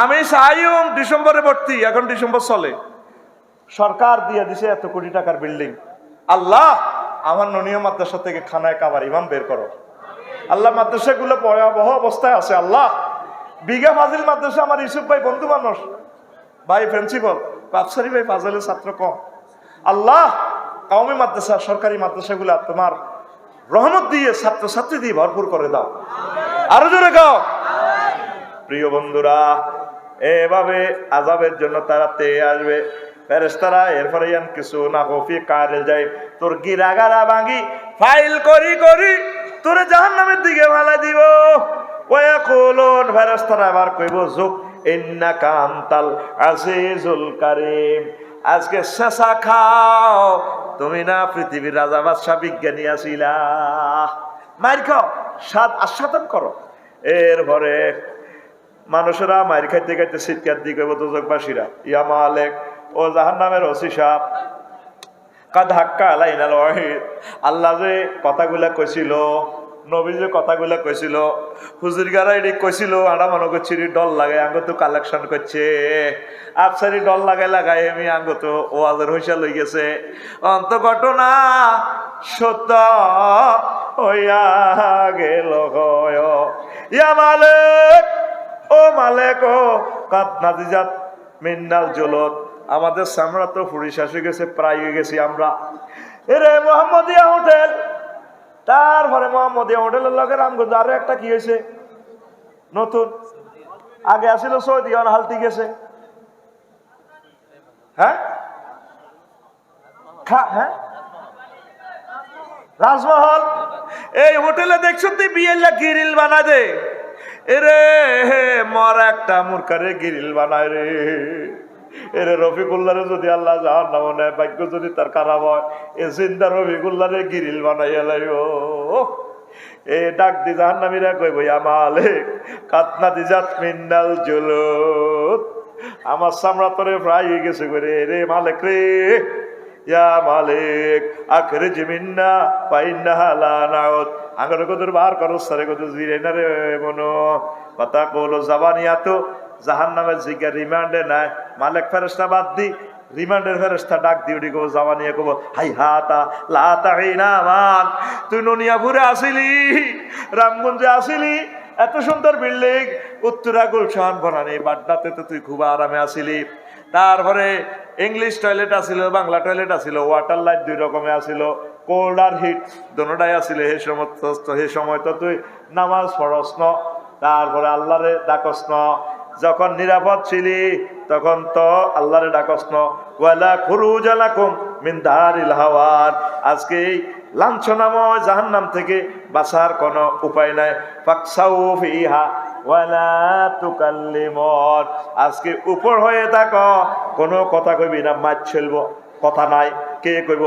আমি চাইম ডিসেম্বরে ভর্তি, এখন ডিসেম্বর চলে, সরকার দিয়ে দিছে এত কোটি টাকার বিল্ডিং, আল্লাহ আমার ননিয়া মাদ্রাসা থেকে খানায় কাবার ইমাম বের করো আল্লাহ। মাদ্রাসাগুলো ভয়াবহ অবস্থায় আছে আল্লাহ। বিঘা ফাজিল মাদ্রাসা আমার ইউসুফ ভাই বন্ধু মানুষ, ভাই প্রিন্সিপাল, বাপসারি ভাই ফাজিলের ছাত্র কম, আল্লাহ কওমি মাদ্রাসা সরকারি মাদ্রাসাগুলো তোমার রহমত দিয়ে ছাত্রছাত্রী দিয়ে ভরপুর করে দাও, আরো জোরে গাও। প্রিয় বন্ধুরা, এভাবে আযাবের জন্য তারা তেয়ে আসবে ফেরেশতারা, এরপরে কিছু না কফি কারে যায়, তোর গিরাগারা ভাঙি ফাইল করি করি তোরে জাহান্নামের দিকে ভালাই দিব। ওয়া কুলুন, ফেরেশতারা আবার কইব যুগ ইন্নাকা আনতাল আজিজুল কারীম। আজকে শেষা খাও, তুমি না পৃথিবীর রাজা বাদশাহ বিজ্ঞানী আছিলা। মাইর খাও, স্বাদ আস্বাদন করো। এরপরে মানুষেরা মাইর খাইতে খাইতে চিৎকার দিয়ে কইব দোজখবাসীরা, ইয়া মালিক, ও জাহান্নামের ওসি সাহেব, কাদ হাক্কা আলাইনাল ওয়াহিদ। আল্লাহ যে কথাগুলা কইছিল, নবী যে কথাগুলা কইছিল, হুজুর গারাইডি কইছিল, আড়া মনে করছি ডল লাগাই আঙ্গ তো কালেকশন করছে, আফসারি ডল লাগাই আমি আঙ্গ তো ওয়াজের হইসা লই গেছে। অন্ত ঘটনা সত্য হইয়া গেল। ইয়া মালিক, ও মালিক, ও কাদ নাজিজাত মিন্নাল জুলত। আমাদের চামড়া তো ফুড়ি শাসে গেছে, প্রায় হয়ে গেছি আমরা। এরে মোহাম্মদিয়া হোটেল, তারপরে মোহাম্মদিয়া হোটেলের লগে রামগঞ্জ আরো একটা কি হয়েছে নতুন, আগে আসিল সৌদি, হালতি গেছে। হ্যাঁ হ্যাঁ, রাজমহল। এই হোটেলে দেখছো তুই বিয়েলা গিরিল বানা দে, এরে মর একটা মূর্খারে গিরিল বানায় রে। এরে রফিকুল্লারে যদি আল্লাহ জাহান্নাম নেয়, ভাগ্য যদি তার খারাপ হয়, এ জিন্দা রফিকুল্লারে গিরিল বানাইয়া লাইও। এ ডাক দি জাহান্নামীরা কইব, ইয়া মালিক, কাতনা দিজাত মিন্নাল জুলুদ। আমার চামড়া তোরে ফ্রাই হয়ে গেছে করে রে মালিক রে। ইয়া মালিক, আখরিজ মিন্না ফাইন্নাহা লা নাউদ। আঙ্গরে কদর বার করস সারে কদর জিরে না রে মনো। কথা কইলো জাবানিয়াতো জাহান্নামের জিগা রিমান্ডে নাই। মালিক ফেরেশতা বাদ দি, রিমান্ডের ফেরেশতা ডাক দি উঠি কব, জাবানিয়া কব, হাই হাতা লা তাহিনা মান, তুই ননিয়াপুরে আসিলি, রামগঞ্জে আসিলি, এত সুন্দর বিল্ডিং, উত্তরা গুলশান বনানি বাড্ডাতে তো তুই খুব আরামে আসিলি। তারপরে ইংলিশ টয়লেট আসিল, বাংলা টয়লেট আসিল, ওয়াটার লাইট দুই রকমের আসিল, কোল্ড আর হিট দোনোটাই আসিল। হে সময় তো তুই নামাজ পড়স ন, তারপরে আল্লাহরে ডাকস ন। যখন নিরাপদ ছিলি তখন তো আল্লাহরে ডাকস ন। ওয়ালা খুরুজা লাকুম মিন দারিল হাওয়ান। আজকে এই লাঞ্ছনাময় জাহান্নাম থেকে বাঁচার কোনো উপায় নাই। ফাকসাউ ফিহা ওয়ালা তুকাল্লিমুন। আজকে উপর হয়ে থাকো, কোনো কথা কইবি না, মাছ ছেলব, কথা নাই। কে কইব?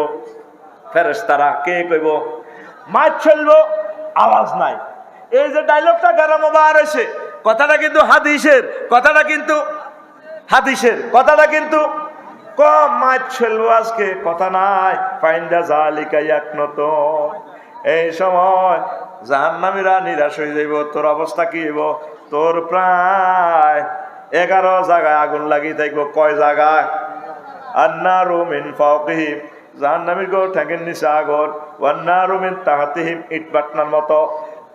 ফেরেশতারা। কে কইব? মাছ ছেলব, আওয়াজ নাই। এই যে ডায়লগটা গরম বার হয়েছে, কথাটা কিন্তু হাদিসের, কথাটা কিন্তু হাদিসের, কথাটা কিন্তু কম। মাছ ছেলব আজকে, কথা নাই। ফাইন্দা জালিকা ইয়াকনত। এই সময় জাহান্নামীরা নিরাশ হয়ে যাইব। তোর অবস্থা কি হইব? তোর প্রায় 11 জায়গায় আগুন লাগি থাকবো। কয় জায়গায়? আন্নারু মিন ফাওকিহিম, জাহান্নামীর গো ঠ্যাঙের নিচে আগুন। ওয়ান্নারু মিন তাহতিহিম, ইট বাটনার মতো।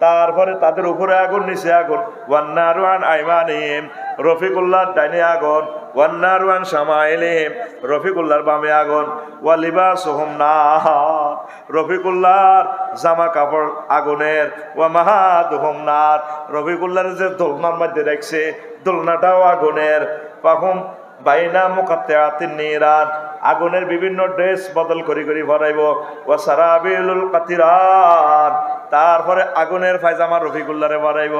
তারপরে তাদের উপরে আগুন, নিচে আগুন। ওয়ান্নারু আন আইমানিহিম, রফিকুল্লাহর ডাইনে আগুন। ওয়ান্নারু আন শামাইলিহিম, রফিকুল্লাহর বামে আগুন। ওয়া লিবাসুহুম নার, রফিকুল্লাহর জামা কাপড় আগুনের। ওয়া মাহাদুহুম নার, রফিকুল্লাহর যে দোলনার মধ্যে রাখছে, দোলনাটাও আগুনের। ফাহুম বাইনা মুকাত্তাআতিন নিরান, আগুনের বিভিন্ন ড্রেস বদল করি করি ভরাইব। ওয়া সারাবিলুল কাতিরান, তারপরে আগুনের পায়জামা রফিকুল্লাহরে ভরাইব।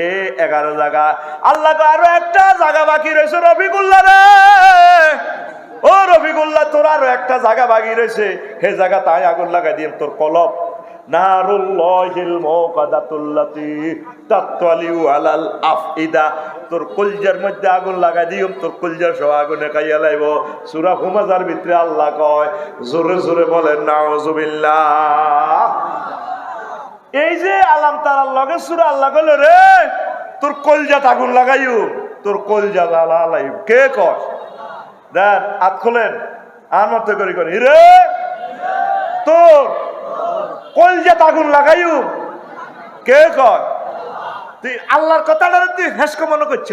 এ 11 জায়গা। আল্লাহ আরো একটা জায়গা বাকি রয়েছে রফিকুল্লাহ রে। ও রফিকুল্লাহ, তোর আরো একটা জায়গা বাকি রয়েছে, হে জায়গা তাই আগুন লাগাই দিম তোর কলব। নারুল্লাহিল মুকাদাতুল্লাতি তাতওয়ালিউ আলাল আফইদা, তোর কলজার মধ্যে আগুন লাগাই দিম, তোর কলজার সহ আগুনে খাইয়া লাইব। সূরা হুমাযার ভিতরে আল্লাহ কয়, জোরে জোরে বলেন নাউযুবিল্লাহ। এই যে আলাম তার লগে সূরা আল্লাহ কইল রে, তোর কলজাত আগুন লাগাইও, তোর কলজা জ্বালাইব। কে কয়? দেন হাত খোলেন, আর মত করি করি রে, তোর কলজাত আগুন লাগাইও। কে কয়? তুই আল্লাহর কথাটা তুই হেসক মনে করছ,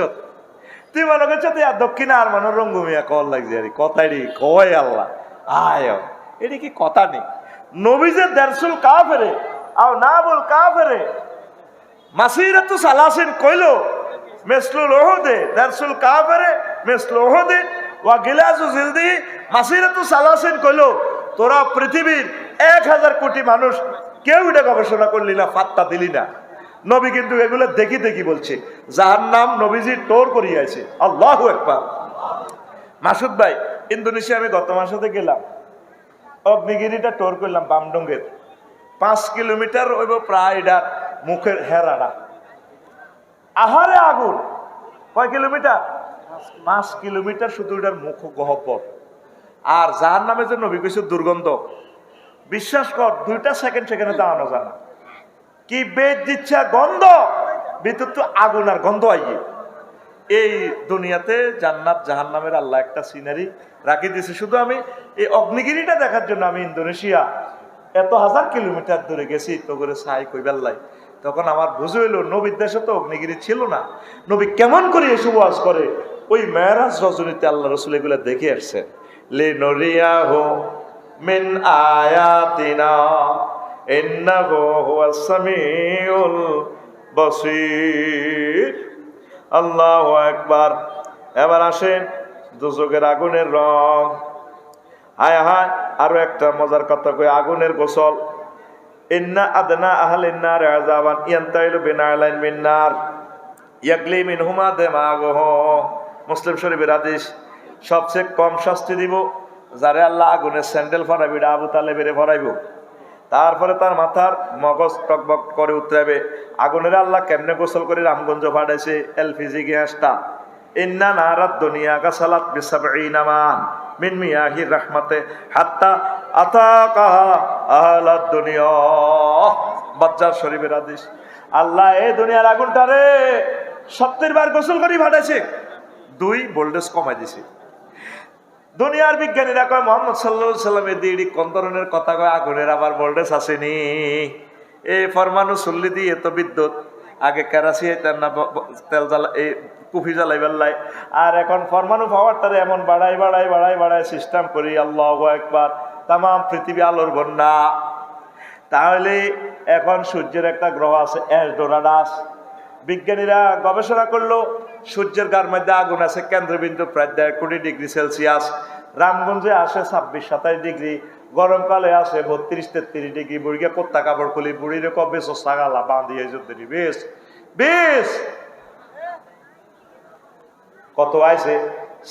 তুই মনে করছ তুই আর দক্ষিণে আর মনে রঙ্গমিয়া কল লাগছে। আর কথাই কয় আল্লাহ আয়, এটি কি কথা নেই? নবীজের দারসুল কাফেরে আও না বল কাফেরে মাসিরাতু সালাসিন কইলো মিসলুল উহুদে, দারসুল কাফেরে মিসলু উহুদে ওয়া গিলাজু জিলদি মাসিরাতু সালাসিন কইলো, তোরা পৃথিবীর 1000 কোটি মানুষ কেউ এটা গবেষণা করলি না, পাত্তা দিলি না। নবী কিন্তু এগুলো দেখি দেখি বলছে জাহান্নাম নবীজি টোর করিয়াছে। আল্লাহু আকবার। মাসুদ ভাই, ইন্দোনেশিয়া আমি গত মাসে গেলাম, অগ্নিগিরিটা টোর করলাম বামডঙ্গের 5 কিলোমিটার হইব প্রায়, এটার মুখের হেরাটা আহারে আগুন। কয় কিলোমিটার? 5 কিলোমিটার শুধু এটার মুখ গহ্বর। আর জাহান্নামের যে নবী কইছে দুর্গন্ধ, বিশ্বাস কর 2টা সেকেন্ড সেখানে দাঁড়ানো যায় না। কি বেদ দিচ্ছে গন্ধ, ভিতর তো আগুন আর গন্ধ আইয়ে। এই দুনিয়াতে জান্নাত জাহান্নামের আল্লাহ একটা সিনারি রাখি দিয়েছে। শুধু আমি এই অগ্নিগিরিটা দেখার জন্য আমি ইন্দোনেশিয়া এত 1000 কিলোমিটার দূরে গেছি তো করে সাই কইবেল্লাই। তখন আমার বুঝে হইল নবীর দেশে তো অগ্নিগিরি ছিল না, নবী কেমন করে এসব ওয়াজ করে। ওই মেরাজ রজনীতে আল্লাহ রসুল এগুলা দেখে আসছে। লে নরিয়াহু মিন আয়াতিনা ইন্নাহু হুয়াস সামিউল বাসীর। আল্লাহু আকবার। এবার আসেন দুজকের আগুনের রং। হায় হায়, আরো একটা মজার কথা কই, আগুনের গোসল। ইন্না আদনা আহলিন নার আযাবান ইয়ানতাইলু বিনালাইন মিন নার ইয়াগলি মিনহুমা দিমাগুহু। মুসলিম শরীফের হাদিস। সবচেয়ে কম শাস্তি দিব যারে আল্লাহ আগুনের স্যান্ডেল ফরাইবে, আবু তালেবের ফরাইব। তারপরে তার মাথার মগজ টকবক করে উতরাবে। আগুনের আল্লাহ কেমনে গোসল করে রামগঞ্জ ফাটাইছে এলপিজি গ্যাসটা। ইন্না নারাদ দুনিয়া গাসালাত বিসাবঈনা মান মিন মিয়াহির রাহমাতে হাত্তা আতাকাহা আহলাদ দুনিয়া। বাজ্জার শরীফের হাদিস। আল্লাহ এই দুনিয়ার আগুনটারে 70 বার গোসল করে ফাটাইছে, 2 ভোল্টেজ কমাই দিছে। দুনিয়ার বিজ্ঞানীরা কয় মোহাম্মদ সাল্লাল্লাহু আলাইহি সাল্লামের দিদি কোন ধরনের কথা কয়, আগুনের আবার ভোল্টেজ আসেনি। এই পরমাণু চুল্লি দিয়ে তো বিদ্যুৎ, আগে কেরাসি না তেল জ্বালা এই কুফি জ্বালাইবার লাই, আর এখন পরমাণু পাওয়ারটারে এমন বাড়াই বাড়াই বাড়াই বাড়াই সিস্টেম করি আল্লাহু আকবার, তাম পৃথিবী আলোর বন্যা। তাহলে এখন সূর্যের একটা গ্রহ আছে এসডোরাডাস। বিজ্ঞানীরা গবেষণা করলো সূর্যের গার মধ্যে আগুন আছে কেন্দ্রবিন্দু প্রায় 1.5 কোটি ডিগ্রি সেলসিয়াস। রামগঞ্জে আসে 26-27 ডিগ্রি, গরমকালে আসে 32-33 ডিগ্রি। বুড়িকে কোত্তা কাপড় খুলি, বুড়ির বেশ সাগালা বাঁধিয়ে যদি বেশ বেশ কত আইছে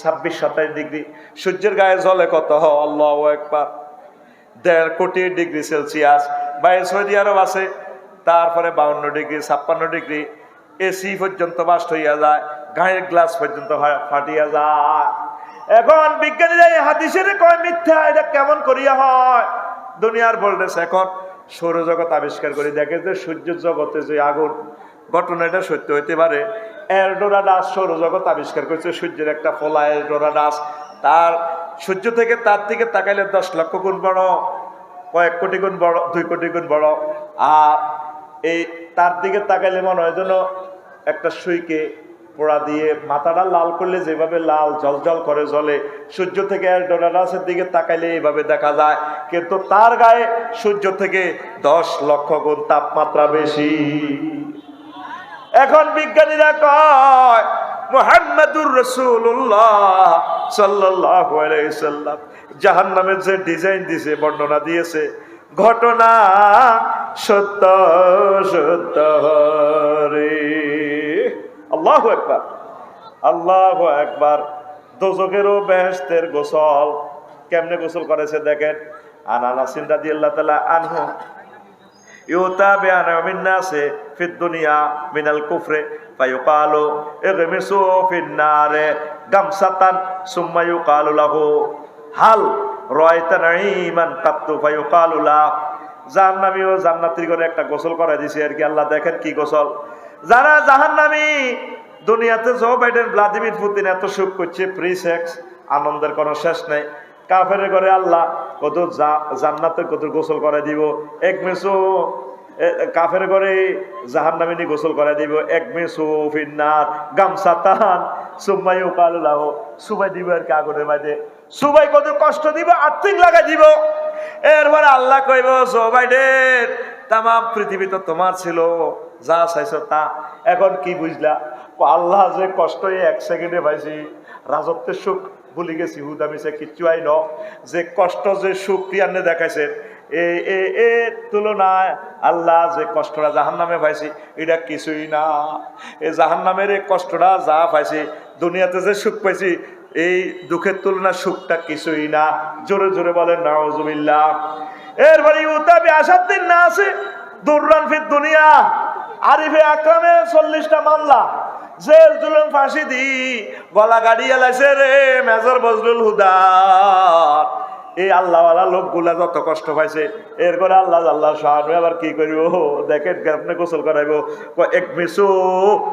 26-27 ডিগ্রি। সূর্যের গায়ে জলে কত আল্লাহু আকবার 1.5 কোটি ডিগ্রি সেলসিয়াস। বাইরে সৌদি আরব আছে, তারপরে 52 ডিগ্রি 56 ডিগ্রি। এসি পর্যন্ত বাস্ট হইয়া যায়, গায়ের গ্লাস পর্যন্ত ফাটিয়া যায়। এখন বিজ্ঞানীরা এই হাদিসের কয় মিথ্যা, এটা কেমন করিয়া হয়? দুনিয়ার ভোল্টেজ এখন সৌরজগৎ আবিষ্কার করে দেখে যে সূর্যের জগতে যে আগুন, ঘটনাটা সত্য হইতে পারে। এলডোরাডাস সৌরজগৎ আবিষ্কার করেছে, সূর্যের একটা ফলা এলডোরাডাস। তার সূর্য থেকে তার দিকে তাকাইলে 10 লক্ষ গুণ বড়, কয়েক কোটি গুণ বড়, 2 কোটি গুণ বড়। আর এই তার দিকে তাকাইলে মনে হয় যেন একটা সুইকে পোড়া দিয়ে মাথাটা লাল করলে যেভাবে লাল জলজল করে জ্বলে, সূর্য থেকে এলডোরাডাসের দিকে তাকাইলে এইভাবে দেখা যায়। কিন্তু তার গায়ে সূর্য থেকে 10 লক্ষ গুণ তাপমাত্রা বেশি। এখন বিজ্ঞানীরা কয় মুহাম্মাদুর রাসূলুল্লাহ সাল্লাল্লাহু আলাইহি সাল্লাম জাহান্নামের যে ডিজাইন দিয়েছে, বর্ণনা দিয়েছে, ঘটনা সত্য সত্য রে। আল্লাহু আকবার, আল্লাহু আকবার। দোজখেরও বেহেশতের গোসল কেমনে গোসল করেছে দেখেন। আনাস রাদিয়াল্লাহু তাআলা আনহু ইউতা বিআনামিন নাসে ফিদ দুনিয়া মিনাল কুফরে ফায়ুকালু ইগমিসু ফিন নারে গামসাতান সুম্মা ইউকালু লাহু হাল রাআইতা নাঈমান কাত্তু ফায়ুকালু লা। জাহান্নামী ও জান্নাতীর করে একটা গোসল করাই দিয়েছে আর কি। আল্লাহ দেখেন কি গোসল। যারা জাহান্নামী, দুনিয়াতে জো বাইডেন ভ্লাদিমির পুতিন এত সুখ করছে, ফ্রি সেক্স, আনন্দের কোনো শেষ নেই। কাফের করে আল্লাহ কত জান্নাতের কত গোসল করে দিব। এক মেসো কাফের করে জাহান্নামী গোসল করে দিব। এক মেসো ফিন্নার গামসাতান সুম্মা ইউকালু লাহু, সুবাই দিব আর কি আগুনের মাঝে। সুবাই কত কষ্ট দিব, আর্থিক লাগাই দিব। এরপরে আল্লাহ কইব জো বাইডেন তাম পৃথিবী তো তোমার ছিল, যা চাইছো তা। এখন কি বুঝলা? আল্লাহ যে কষ্ট 1 সেকেন্ডে পাইছি, রাজত্বের সুখ ভুলে গেছি, হুদামিছে কিচ্ছু আই ন। যে কষ্ট যে সুখ ক্রিয়ান্নে দেখাইছে, এ তুলনায় আল্লাহ যে কষ্টটা জাহান্নামে পাইছি এটা কিছুই না। এই জাহান্নামের এই কষ্টটা যা পাইছি, দুনিয়াতে যে সুখ পাইছি এই দুঃখের তুলনায় সুখটা কিছুই না। জোরে জোরে বলেন নাউজুবিল্লাহ। এরপরে ইউতাবি আসাদ্দিন না আছে দুররান ফিদ দুনিয়া, আরিফে আকরামে 40টা মামলা, জেল জুলুম ফাঁসি দি গলা গাড়ি এলাইছে রে মেজর বজলুল হুদা। এই আল্লাহওয়ালা লোকগুলা যত কষ্ট পাইছে, এরপরে আল্লাহ শাহানু আবার কি করিব দেখেন, আপনি গোসল করাইব এক মিসু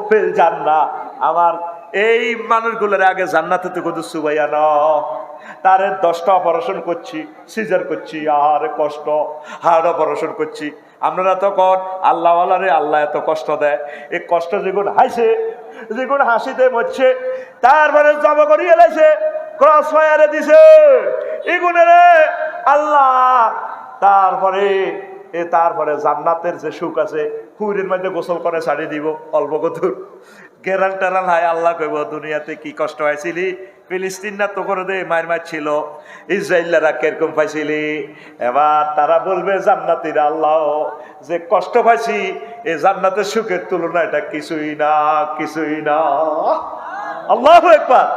ফিল জান্নাহ। আমার এই মানুষগুলোর আগে জান্নাতে তো কত সুবাইয়া ন, তারে 10টা অপারেশন করছি, সিজার করছি, আর কষ্ট, হার্ট অপারেশন করছি। আপনারা তো কন আল্লাহওয়ালারে আল্লাহ এত কষ্ট দেয়, এই কষ্ট যেগুন হাসে, যেগুন হাসিতে মরছে, তারপরে জমা করিয়ে লাইছে, ক্রস ফায়ারে দিছে এগুনের আল্লাহ। তারপরে জান্নাতের যে সুখ আছে, হুইরের মধ্যে গোসল করে ছাড়ি দিব অল্প কদূর, গেরান টেরান হায় আল্লাহ কইব দুনিয়াতে কি কষ্ট হয়েছিলি, ফিলিস্তিন না তো করে দে মার ছিল, ইসরায়েলরা কিরকম পাইছিলি। এবার তারা বলবে জান্নাতীরা আল্লাহ যে কষ্ট পাইছি এই জান্নাতের সুখের তুলনা এটা কিছুই না, কিছুই না। আল্লাহু আকবার।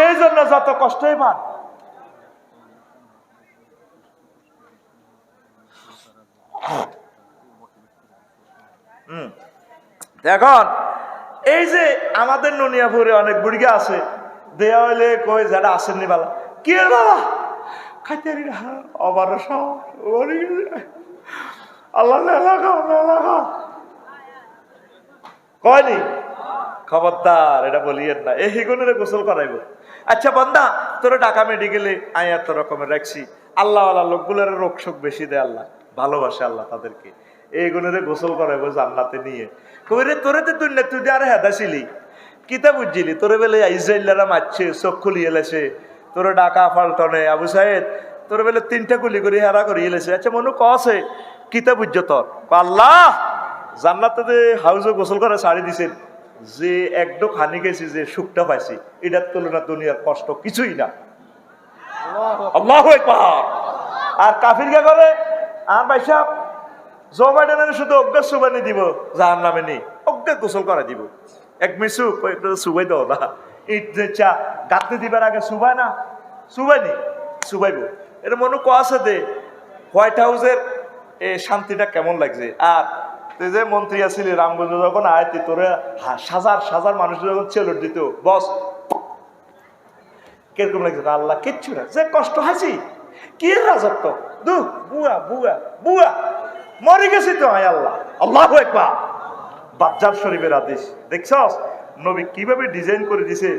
এই জন্য যত কষ্টই পান, এখন এই যে আমাদের ননিয়াপুরে অনেক বুড়িগা আছে, দেয়া হইলে কই যারা আসেননি বালা কি এর বাবা খাইতে আবার আল্লাহ কয়নি, খবরদার এটা বলিয়েন না, এই হিগুনের গোসল করাইব। আচ্ছা বন্দা তোর ঢাকা মেডিকেলে আয় এত রকমের রাখছি, আল্লাহ আল্লাহ লোকগুলোর রোগ শোক বেশি দেয়, আল্লাহ ভালোবাসে আল্লাহ তাদেরকে, এই গুণের গোসল করাইব জান্নাতে নিয়ে। কইরে তোরে তো তুই না, তুই আর হেদাছিলি কিতা বুঝছিলি, তোরে বেলে ইসরায়েলরা মারছে, চোখ খুলিয়ে এলেছে, তোরে ডাকা ফাল্টনে আবু সাহেদ তোরে বেলে 3টা গুলি করে হেরা করিয়ে এলেছে। আচ্ছা মনু কছে কিতা বুঝছ তোর, আল্লাহ জান্নাতে হাউজে গোসল করে ছাড়ি দিছেন, যে একদম খানি গেছি যে সুখটা পাইছি এটার তুলনা দুনিয়ার কষ্ট কিছুই না। আল্লাহু আকবার। আর কাফির কে করে আর ভাই সাহেব জো বাইডেনের শুধু অজ্ঞা সুবানি দিব জাহান্নামে নেই, অজ্ঞা গোসল করে দিব, এক মিসু সুবাই দাও না, ইট চা গাঁথতে দিবার আগে সুবাই না, সুবাইনি সুবাইব। এটা মনে আছে দে হোয়াইট হাউসের শান্তিটা কেমন লাগছে। আর তুই যে মন্ত্রী আছিলি রামগঞ্জ যখন আয়তি তোরে সাজার মানুষ যখন চেলর দিত বস কিরকম লাগছে, আল্লাহ কিচ্ছু না, যে কষ্ট হাসি কি রাজত্ব দু বুয়া বুয়া বুয়া মরে গেছি তো আয় আল্লাহ। আল্লাহু আকবার। বাজ্জার শরীফের আদেশ দেখছস নবী কিভাবে ডিজাইন করে দিছে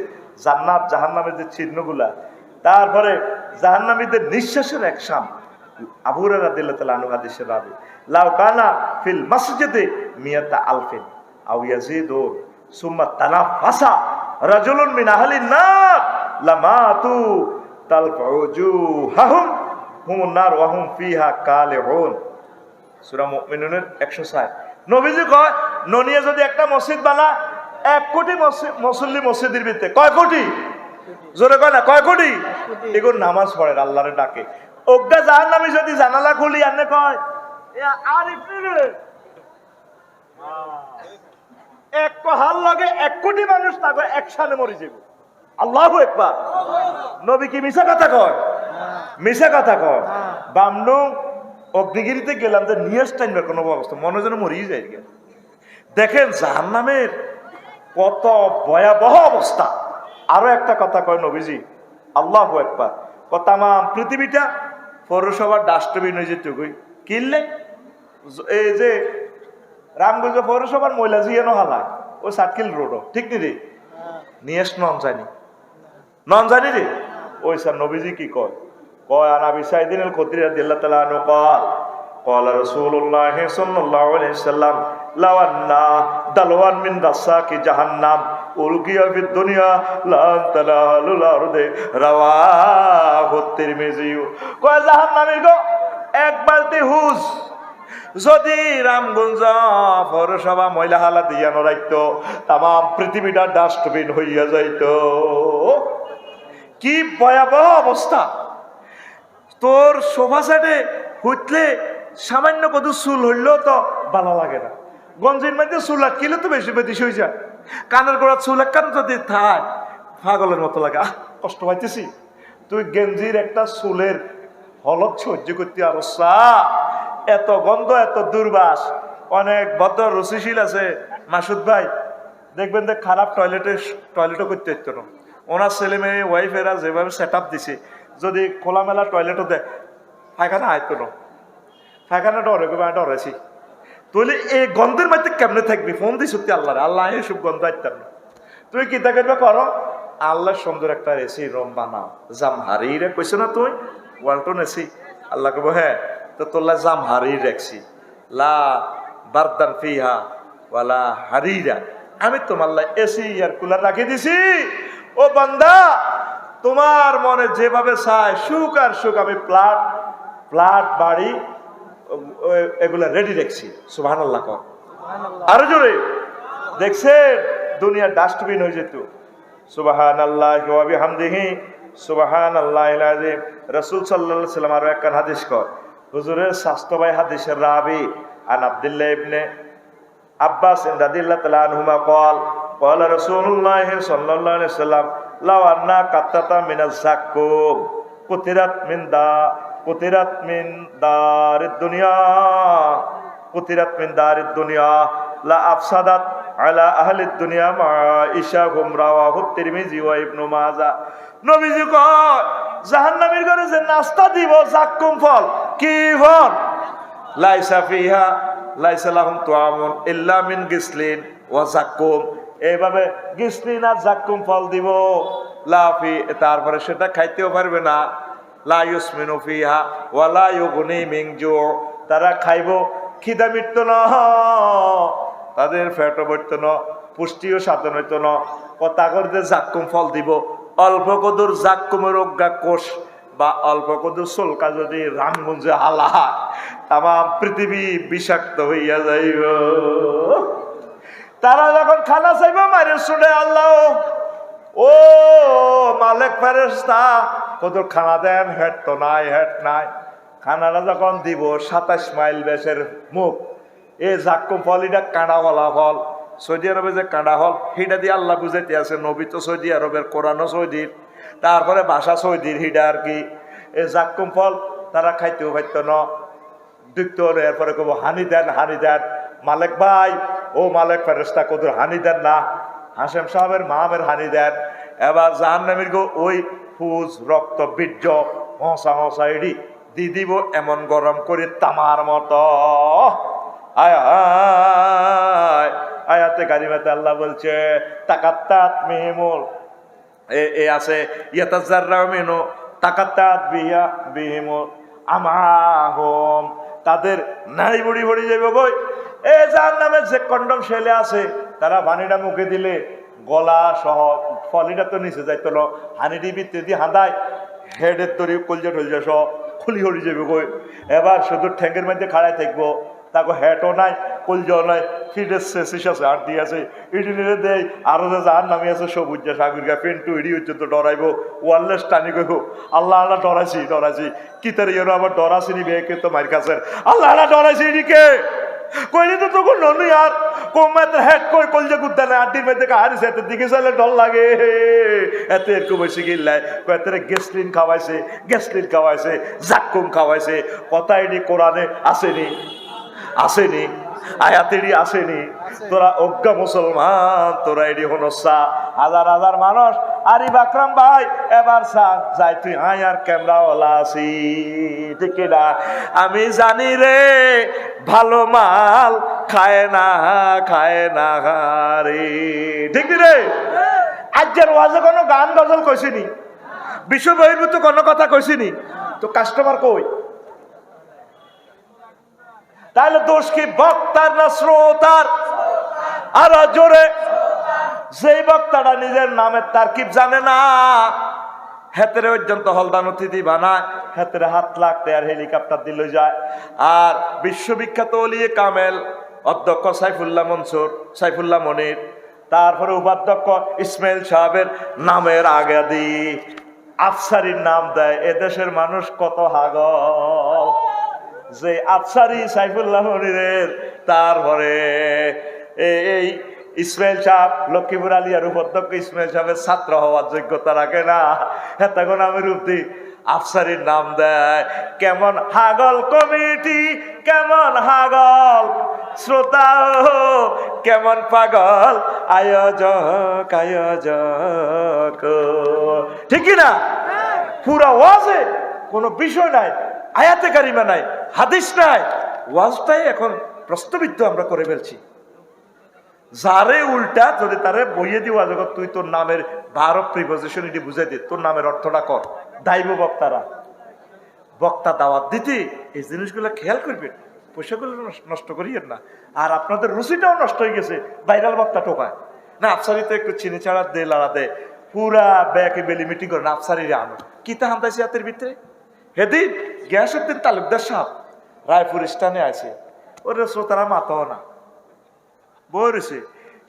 জান্নাত জাহান্নামের যে চিহ্নগুলা, তারপরে জাহান্নামীদের নিঃশ্বাসের একসাম। আবু হুরায়রা রাদিয়াল্লাহু তাআলা আনহু হাদিসে রাবি লাউ কানা ফিল মসজিদে মিয়াতা আলফিন আও ইয়াজিদুন সুম্মা তানাফাসা রাজুলুন মিন আহলিন নার লামাতু তালফুজুহাহুম হুমুন নার ওয়া হুম ফিহা কালিহুন। সূরা মুমিনুনের 106। নবীজি কয় ননিয়ে যদি একটা মসজিদ বানা 1 কোটি মুসল্লি মসজিদের ভিতরে, কয় কোটি জোরে কয় না, কয় কোটি এগুলো নামাজ পড়ে আল্লাহরে ডাকে। অজ্ঞা জাহান্নামী যদি জানালা খুলি আনে কয় আর এক কহাল লাগে 1 কোটি মানুষ তাকে একসাথে মরে যাবে। আল্লাহু আকবার। নবী কি মিছা কথা কয়? মিছা কথা কয়। বামনু অগ্নিগিরিতে গেলাম যে নিয়াস টাইমে কোনো অবস্থা মনে যেন মরিয়ে যায়। দেখেন জাহান্নামের কত ভয়াবহ অবস্থা। আরো একটা কথা কয় নবীজি, আল্লাহু আকবার, তামাম পৃথিবীটা পৌরসভার ডাস্টবিন হয়ে যেত কিনলে এই যে রামগঞ্জ পৌরসভার ময়লা জিয়ানো হালায় ও সাতকিল রোড ঠিক নি রে নিয়েস নন জানি রে ওই স্যার নবীজি কি কয় আনা বিসাইদিন আল খুদরি রাদিয়াল্লাহু তাআলা আনহু قال رسول الله صلى الله عليه وسلم لو أن دلوا من رساك جهنم ألقي في الدنيا لانتلال الأرض رواه الترمذي। কয় জাহান্নামী গো এক বালতি হুজ যদি রামগঞ্জ পৌরসভা ময়লা হালা দিয়া নড়াইতো তাম পৃথিবীটা ডাস্টবিন হইয়া যাইতো। কি ভয়াবহ অবস্থা। তোর সোফা সেটে হুইতলে সামান্য কত চুল হইলেও তো ভালো লাগে না। গঞ্জির মধ্যে চুল আটকিলে তো বেশি বেশি হয়ে যায়। কানের গোড়া চুল একখান যদি থাক পাগলের মতো লাগে, কষ্ট পাইতেছি। তুই গেঞ্জির একটা চুলের হলত সহ্য করতে আর এত গন্ধ, এত দুর্বাস। অনেক ভদ্র রুচিশীল আছে মাসুদ ভাই, দেখবেন যে খারাপ টয়লেটও করতে হতো না। ওনার ছেলে মেয়ে ওয়াইফেরা যেভাবে সেট আপ দিছে, যদি খোলামেলা টয়লেটও দেয় পায়খানা আয়তো না, পায়খানা ডরেছি। তুই এই গন্ধের মধ্যে কেমনে থাকবি? ফোন দিস সত্যি আল্লাহ, আল্লাহ এসব গন্ধ আইতাম না। তুই কি করবে করো, আল্লাহ সুন্দর একটা এসি রুম বানাও। জামহারিরে কইছো না তুই ওয়ালটন এসি, আল্লাহ কব হ্যাঁ তো তোল্লা জামহারি রাখছি, লা বারদান ফিহা ওয়ালা হারিরা। আমি তোমার এসি এয়ার কুলার রাখি দিছি। ও বান্দা, তোমার মনে যেভাবে চায় সুখ আর সুখ আমি প্লাট বাড়ি এগুলা রেডি রাখছি। সুবহানাল্লাহ কর আরো জোরে। দেখছেন দুনিয়া ডাস্টবিন হয়ে যেত। সুবহানাল্লাহি ওয়া বিহামদিহি সুবহানাল্লাহিল আযীম। রাসূল সাল্লাল্লাহু আলাইহি ওয়াসাল্লাম আরো একটা হাদিস কর, হুজুরের স্বাস্থ্য ভাই হাদিসের রাবি আন আব্দুল্লাহ ইবনে আব্বাস রাদিয়াল্লাহু তাআলা আনহুমা قال قال رسول الله صلى الله عليه وسلم لو ان قطتا من الزكوم قطرت من دار الدنيا لا افسدت على اهل الدنيا معيشهم رواه الترمذي وابن ماجه। নবীজি কয় জাহান্নামীর ঘরে যে নাস্তা দিব জাক্কুম ফল, কি ফল? লাইসা ফিহা লাইসা লাহুম তুআমুন ইল্লা মিন গিসলিন ওয়া জাক্কুম। এইভাবে গিসলিন আর জাক্কুম ফল দিব, লাফি তারপরে সেটা খাইতেও পারবে না। লা ইউসমিনু ফিহা ওয়া লা ইউগনি মিন জু। তারা খাইবো খিদা মিটতো না, তাদের ফ্যাটও বাড়তো না, পুষ্টিও সাধন হইতো না। কথা করে জাক্কুম ফল দিব, অল্প কদুর জাক্কুমের অজ্ঞা কোষ বা অল্প কদুর চলকা যদি রামগঞ্জে হালা, তামাম পৃথিবী বিষাক্ত হইয়া যাইব। তারা যখন খানা চাইব মারে শুনে আল্লাহ ও মালিক ফেরেশতা কদুর খানা দেন, হেড তো নাই, হেড নাই। খানাটা যখন দিব 27 মাইল বেশের মুখ, এ জাক্কুম ফল এটা কাঁড়াওয়ালা ফল। সৌদি আরবে যে কাঁড়া হল হিডা দিয়ে আল্লাহ বুঝাইতে আছে, নবী তো সৌদি আরবের, কোরআনও সৌদির, তারপরে ভাষা সৌদির, হিডা আর কি। এই জাক্কুম ফল তারা খাইতেও পাইতো না, দেখতে হলো। এরপরে কব হানি দেন, হানি দেন। মালিক ভাই, ও মালিক ফেরেশতা কদুর হানি দেন না, হাসেম সাহেবের মামের হানি দেন। এবার জাহান্নামীর গো ওই ফুজ রক্ত বীর্য হসা এডি দি দিব এমন গরম করে তামার মতো। আয়াতে কারিমাতে আল্লাহ বলছে তাকাত্তাত মিহিমুল এ আছে ইয়াতাজাররাউ মিনু তাকাত্তাত বিহিমুল আমাহুম। তাদের নাড়ি বুড়ি ভরি যাবে বই। এ জাহান্নামের যে কন্ডম ছেলে আছে, তারা পানিটা মুখে দিলে গলা সহ ফলিটা তো নিচে যাইতো না, হানিটি ভিতরে দিয়ে হাঁদায় হেডের তরি কলজা টলজা সহ খুলি হরি যাবে বই। এবার শুধু ঠ্যাঙ্গের মধ্যে খাড়াই থাকবো, তাকে হেটও নাই, কলজাও নাই, ফিডের শেষ আছে, আর দিয়ে আছে ইডি নিয়ে দেয়। আরো যে যার নামে আছে সবুজ যা সাগরিকা পেন্টু ইডি হচ্ছে তো ডরাইবো, ওয়ারলেস টানি কইব আল্লাহ আল্লাহ ডরাইছি কি তার ইয়ে আবার ডরাছি নি বেকে তো মার কাছে আল্লাহ আল্লাহ ডরাইছি ইডিকে কইলি তো তখন ননি আর কোমাতে হেড কই কলজা গুদ্দা না আড্ডির মধ্যে হারিছে, এত দিকে চাইলে ডর লাগে। এত এরকম বেশি গিল্লায় কয়েতে গ্যাসলিন খাওয়াইছে, জাক্কুম খাওয়াইছে। কথা এটি কোরআনে আসেনি, আয়াতেরই আসেনি। তোরা অজ্ঞা মুসলমান, তোরা এটি হনসা হাজার হাজার মানুষ। আরিফ আকরাম ভাই এবার যাই তুই আর ক্যামেরাওয়ালা আছি ঠিক না? আমি জানি রে ভালো মাল খায় না রে, ঠিক রে? আজকের ওয়াজে কোনো গান গজল কইছিনি, বিশ্ব বহির্ভূত কোনো কথা কইছিনি, তো কাস্টমার কই? তাহলে দোষ কি বক্তার না শ্রোতার? আরো জোরে। যেই বক্তাটা নিজের নামের তারকিব জানে না, হেতেরে পর্যন্ত হলদান অতিথি বানায়, হেতেরে হাত লাগতে আর হেলিকপ্টার দিল যায়। আর বিশ্ববিখ্যাত ওলিয়ে কামেল অধ্যক্ষ সাইফুল্লাহ মনির, তারপরে উপাধ্যক্ষ ইসমাইল সাহেবের নামের আগে দিয়ে আফসারির নাম দেয়। এদেশের মানুষ কত হাগল, যে আফসারি সাইফুল্লাহ মনিরের, তারপরে এই ইসমাইল সাহেব লক্ষ্মীপুর আলিয়ার উপাধ্যক্ষ ইসমাইল সাহেবের ছাত্র হওয়ার যোগ্যতা রাখে না, তখন আমি রূপদি আফসারির নাম দেয়। কেমন হাগল কমিটি, কেমন হাগল শ্রোতা, কেমন পাগল আয়োজক আয়োজক, ঠিক না? পুরা ওয়াজে কোনো বিষয় নাই, আয়াতে কারিমা নাই, হাদিস নাই, ওয়াজটাই এখন প্রশ্নবিদ্ধ আমরা করে ফেলছি। যারে উল্টা যদি তারে বইয়ে দিওয়া জগৎ, তুই তোর নামের ভারত প্রিপোজিশন এটি বুঝাই দে, তোর নামের অর্থটা কর, দাইব বক্তারা। বক্তা দাওয়াত দিতে এই জিনিসগুলো খেয়াল করবেন, পয়সাগুলো নষ্ট করিয়েন না। আর আপনাদের রুচিটাও নষ্ট হয়ে গেছে, ভাইরাল বক্তা টোকায় না, আফসারিতে একটু চিনি ছাড়া দে লাড়া দে, পুরা ব্যাকে বেলি মিটিং করে না, আফসারিরে আনো কিতা হামতাইছে হাতের ভিতরে। হেদিন গিয়াসউদ্দিন তালুকদার সাহেব রায়পুর স্থানে আছে, ওরে শ্রোতারা মাতাও না বই রয়েছে,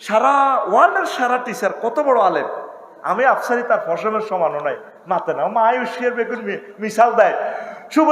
সারা ওয়ার্ল্ডের সারা টিচার, কত বড় আলেম, আমি আফসারি তার ফসলের সমানও নাই, মাতে না, মা আয়ুষ্কের বেগুন মিশাল দেয়। শুভ